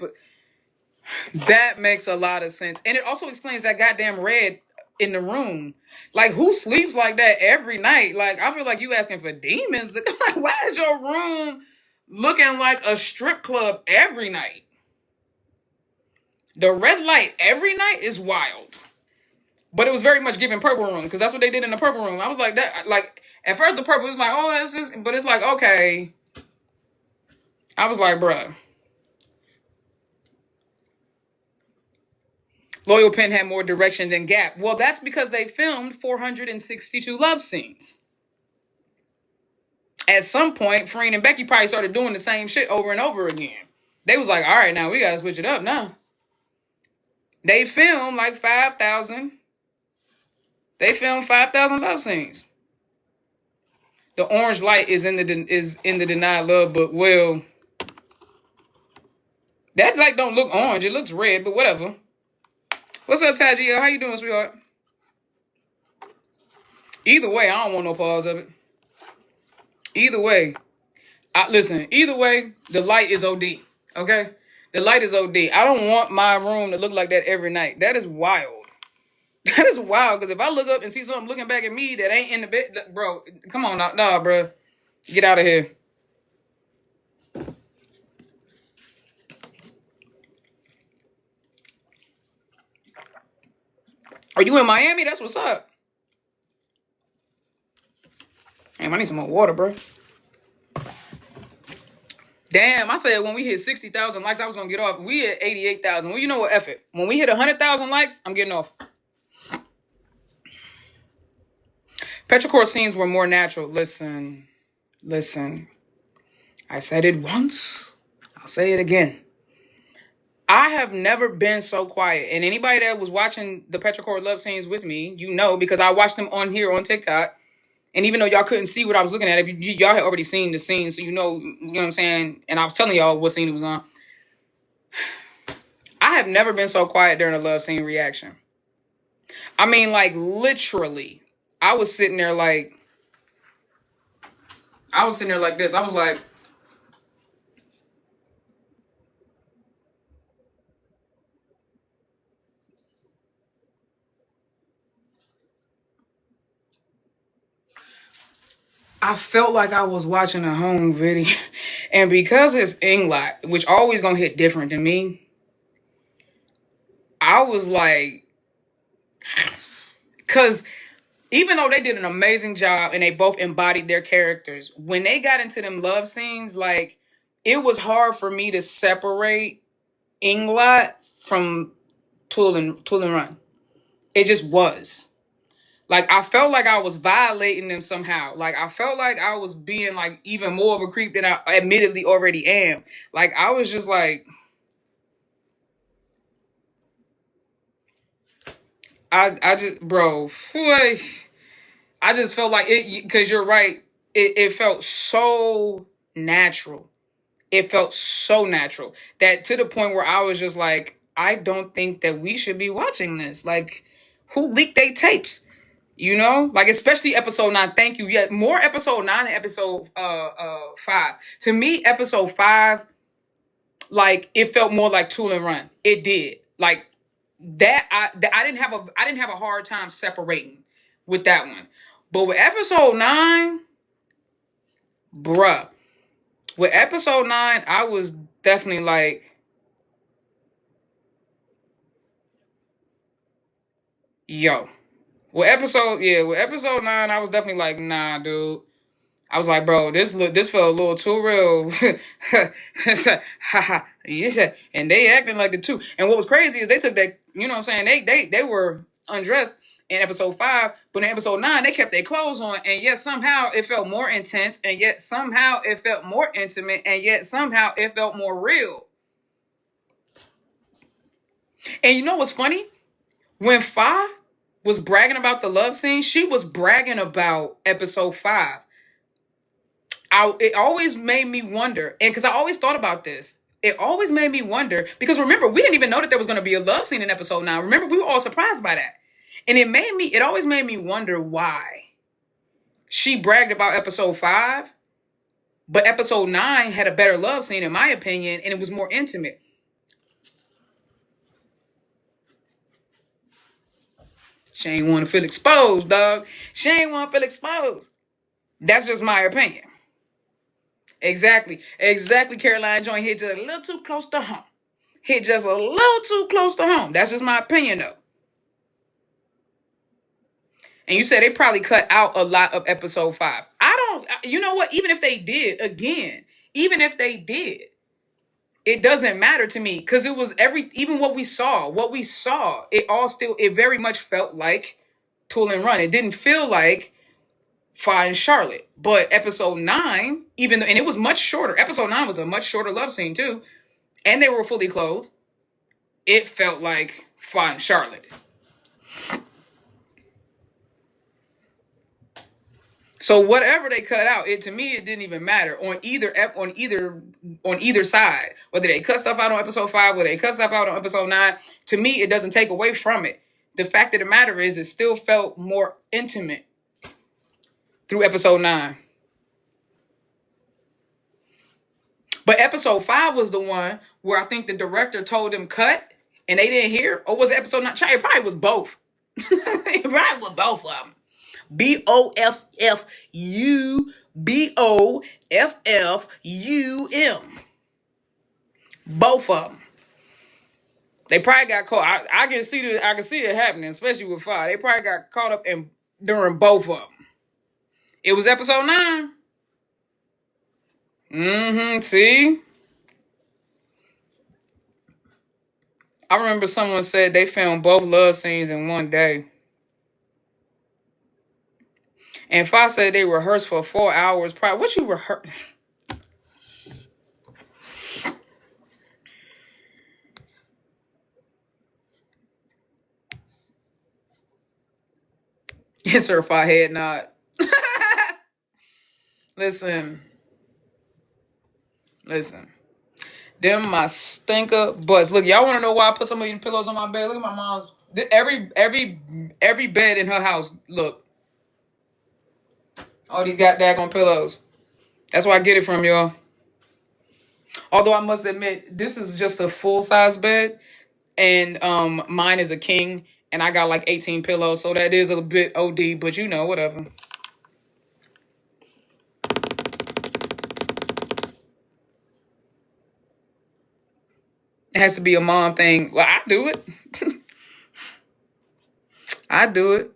that makes a lot of sense. And it also explains that goddamn red in the room. Like, who sleeps like that every night? Like, I feel like you asking for demons. Like, why is your room looking like a strip club every night? The red light every night is wild. But it was very much giving Purple Room, because that's what they did in the Purple Room. I was like, that. Like, at first the Purple was like, oh, that's just, but it's like, okay. I was like, bruh. Loyal Pen had more direction than Gap. Well, that's because they filmed 462 love scenes. At some point, Friend and Becky probably started doing the same shit over and over again. They was like, all right, now we got to switch it up now. They filmed like 5,000. They filmed 5,000 love scenes. The orange light is in the denied love book. Well, that light don't look orange. It looks red, but whatever. What's up, Tagia? How you doing, sweetheart? Either way, I don't want no pause of it. Either way, listen. Either way, the light is OD. Okay, the light is OD. I don't want my room to look like that every night. That is wild. That is wild. Because if I look up and see something looking back at me that ain't in the bed, bro, come on, nah, bro, get out of here. Are you in Miami? That's what's up. Damn, I need some more water, bro. Damn, I said when we hit 60,000 likes, I was going to get off. We at 88,000. Well, you know what? F it. When we hit 100,000 likes, I'm getting off. Petrichor scenes were more natural. Listen. I said it once. I'll say it again. I have never been so quiet. And anybody that was watching the Petrichor love scenes with me, you know, because I watched them on here on TikTok. And even though y'all couldn't see what I was looking at, if y'all had already seen the scene, so you know what I'm saying? And I was telling y'all what scene it was on. I have never been so quiet during a love scene reaction. I mean, like, literally. I was sitting there like this. I was like, I felt like I was watching a home video. And because it's Inglot, which always gonna hit different than me, I was like, because even though they did an amazing job and they both embodied their characters, when they got into them love scenes, like, it was hard for me to separate Inglot from Tool and Run. It just was. Like, I felt like I was violating them somehow. Like, I felt like I was being, like, even more of a creep than I admittedly already am. Like, I was just like, I just, bro, I just felt like it, because you're right. It felt so natural. It felt so natural that to the point where I was just like, I don't think that we should be watching this. Like, who leaked their tapes? You know, like, especially episode 9. Thank you. Yeah, more episode 9 than episode 5. To me, episode 5, like, it felt more like Tool and Run. It did. Like, that I didn't have a hard time separating with that one. But with episode 9, bruh, with episode 9, I was definitely like, yo. With episode 9, I was definitely like, nah, dude. I was like, bro, this felt a little too real. And they acting like the two. And what was crazy is they took that, you know what I'm saying? They were undressed in episode 5, but in episode 9, they kept their clothes on, and yet somehow it felt more intense, and yet somehow it felt more intimate, and yet somehow it felt more real. And you know what's funny? When Fa was bragging about the love scene, she was bragging about episode 5. It always made me wonder, and because I always thought about this, it always made me wonder, because remember, we didn't even know that there was going to be a love scene in episode 9. Remember, we were all surprised by that. And it always made me wonder why she bragged about episode 5, but episode 9 had a better love scene, in my opinion, and it was more intimate. She ain't want to feel exposed, dog. She ain't want to feel exposed. That's just my opinion. Exactly, Caroline Joint hit just a little too close to home. Hit just a little too close to home. That's just my opinion, though. And you said they probably cut out a lot of episode 5. You know what? Even if they did, it doesn't matter to me, because it was even what we saw, it very much felt like Tool and Run. It didn't feel like Fa and Charlotte. But episode 9, and it was much shorter. Episode 9 was a much shorter love scene too. And they were fully clothed. It felt like find Charlotte. So whatever they cut out, to me it didn't even matter on either side. Whether they cut stuff out on episode 5, whether they cut stuff out on episode 9, to me it doesn't take away from it. The fact of the matter is, it still felt more intimate through episode 9. But episode 5 was the one where I think the director told them cut and they didn't hear. Or was it episode 9? It probably was both. It probably was both of them. BOFFUM. Both of them. They probably got caught. I can see it happening, especially with 5. They probably got caught up during both of them. It was episode 9. See? I remember someone said they filmed both love scenes in one day. And Fox said they rehearsed for 4 hours prior. What you rehearse? It's her head nod. Listen. Them my stinker butts. Look, y'all want to know why I put some of these pillows on my bed? Look at my mom's. Every bed in her house. Look. All these got daggone pillows. That's where I get it from, y'all. Although I must admit, this is just a full-size bed. And mine is a king. And I got like 18 pillows. So that is a bit OD. But you know, whatever. It has to be a mom thing. Well, I do it. I do it.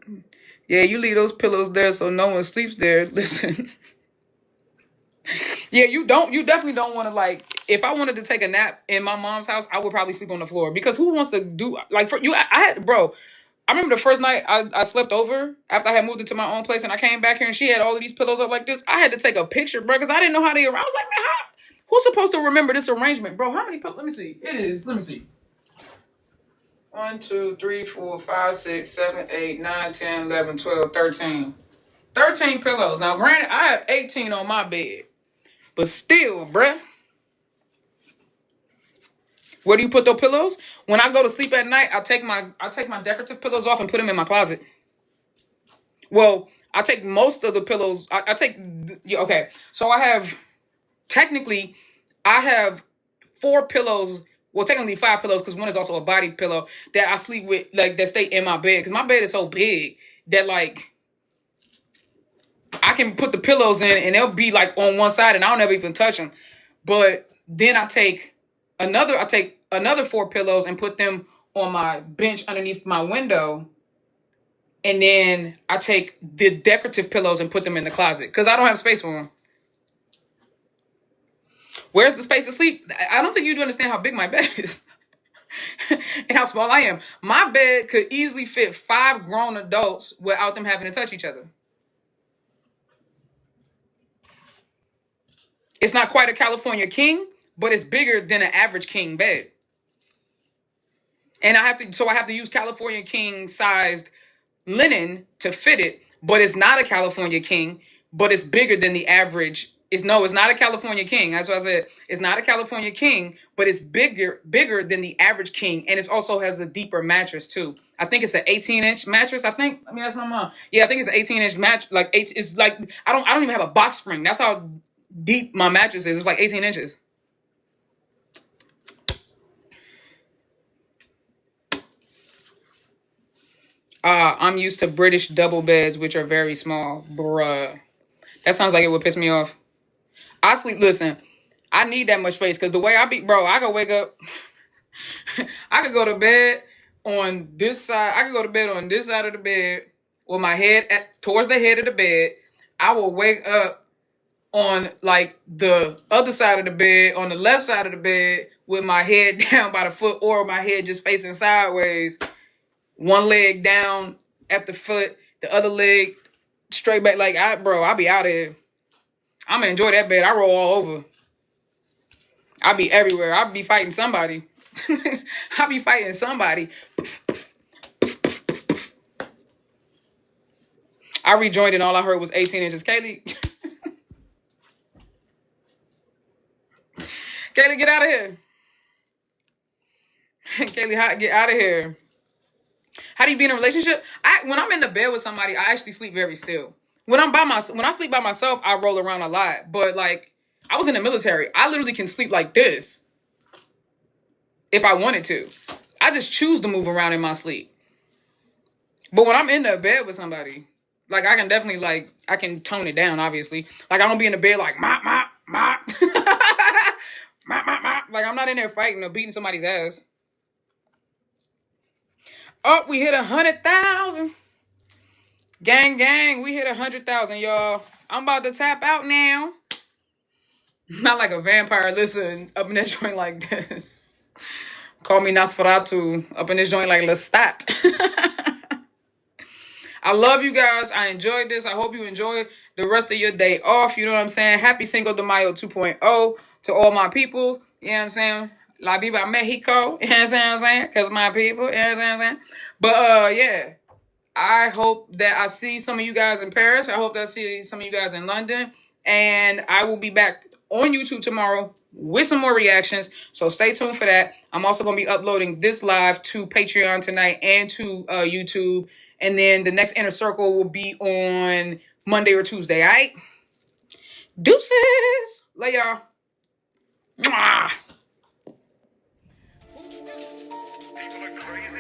Yeah, you leave those pillows there so no one sleeps there. Listen. Yeah, you definitely don't want to, like, if I wanted to take a nap in my mom's house, I would probably sleep on the floor. Because who wants to do, like, for you, I remember the first night I slept over after I had moved into my own place and I came back here and she had all of these pillows up like this. I had to take a picture, bro, because I didn't know how they were. I was like, man, who's supposed to remember this arrangement, bro? How many pillows? Let me see. 1, 2, 3, 4, 5, 6, 7, 8, 9, 10, 11, 12, 13. 13 pillows. Now, granted, I have 18 on my bed. But still, bruh. Where do you put those pillows? When I go to sleep at night, I take my decorative pillows off and put them in my closet. Well, I take most of the pillows. Okay. So I have 4 pillows. Well, technically 5 pillows because one is also a body pillow that I sleep with, like, that stay in my bed. Because my bed is so big that, like, I can put the pillows in and they'll be, like, on one side and I don't ever even touch them. But then I take another 4 pillows and put them on my bench underneath my window. And then I take the decorative pillows and put them in the closet because I don't have space for them. Where's the space to sleep? I don't think you do understand how big my bed is and how small I am. My bed could easily fit 5 grown adults without them having to touch each other. It's not quite a California king, but it's bigger than an average king bed. And I have to use California king sized linen to fit it, but it's not a California king, but it's bigger than the average. It's not a California king. That's what I said. It's not a California king, but it's bigger than the average king. And it also has a deeper mattress too. I think it's an 18-inch mattress. Let me ask my mom. Yeah, I think it's an 18-inch mattress. Like, it's like, I don't even have a box spring. That's how deep my mattress is. It's like 18 inches. I'm used to British double beds, which are very small. Bruh. That sounds like it would piss me off. Listen, I need that much space because the way I could wake up. I could go to bed on this side. I could go to bed on this side of the bed with my head towards the head of the bed. I will wake up on, like, the other side of the bed, on the left side of the bed, with my head down by the foot or my head just facing sideways. One leg down at the foot, the other leg straight back. Like, I'll be out of here. I'm gonna enjoy that bed. I roll all over. I'll be everywhere. I'll be fighting somebody. I be fighting somebody. I rejoined and all I heard was 18 inches. Kaylee. Kaylee, get out of here. Kaylee, get out of here. How do you be in a relationship? When I'm in the bed with somebody, I actually sleep very still. When I sleep by myself, I roll around a lot. But like, I was in the military. I literally can sleep like this if I wanted to. I just choose to move around in my sleep. But when I'm in the bed with somebody, like I can definitely I can tone it down, obviously. Like I don't be in the bed like mop, mop, mop. Mop, mop, mop. Like I'm not in there fighting or beating somebody's ass. Oh, we hit 100,000. Gang, we hit 100,000, y'all. I'm about to tap out now. Not like a vampire. Listen, up in this joint like this. Call me Nosferatu. Up in this joint like Lestat. I love you guys. I enjoyed this. I hope you enjoyed the rest of your day off. You know what I'm saying? Happy Cinco de Mayo 2.0 to all my people. You know what I'm saying? La Viva Mexico. You know what I'm saying? Because my people. You know what I'm saying? But, yeah. I hope that I see some of you guys in Paris. I hope that I see some of you guys in London. And I will be back on YouTube tomorrow with some more reactions. So stay tuned for that. I'm also going to be uploading this live to Patreon tonight and to YouTube. And then the next Inner Circle will be on Monday or Tuesday, all right? Deuces. Love y'all. Mwah. People are crazy.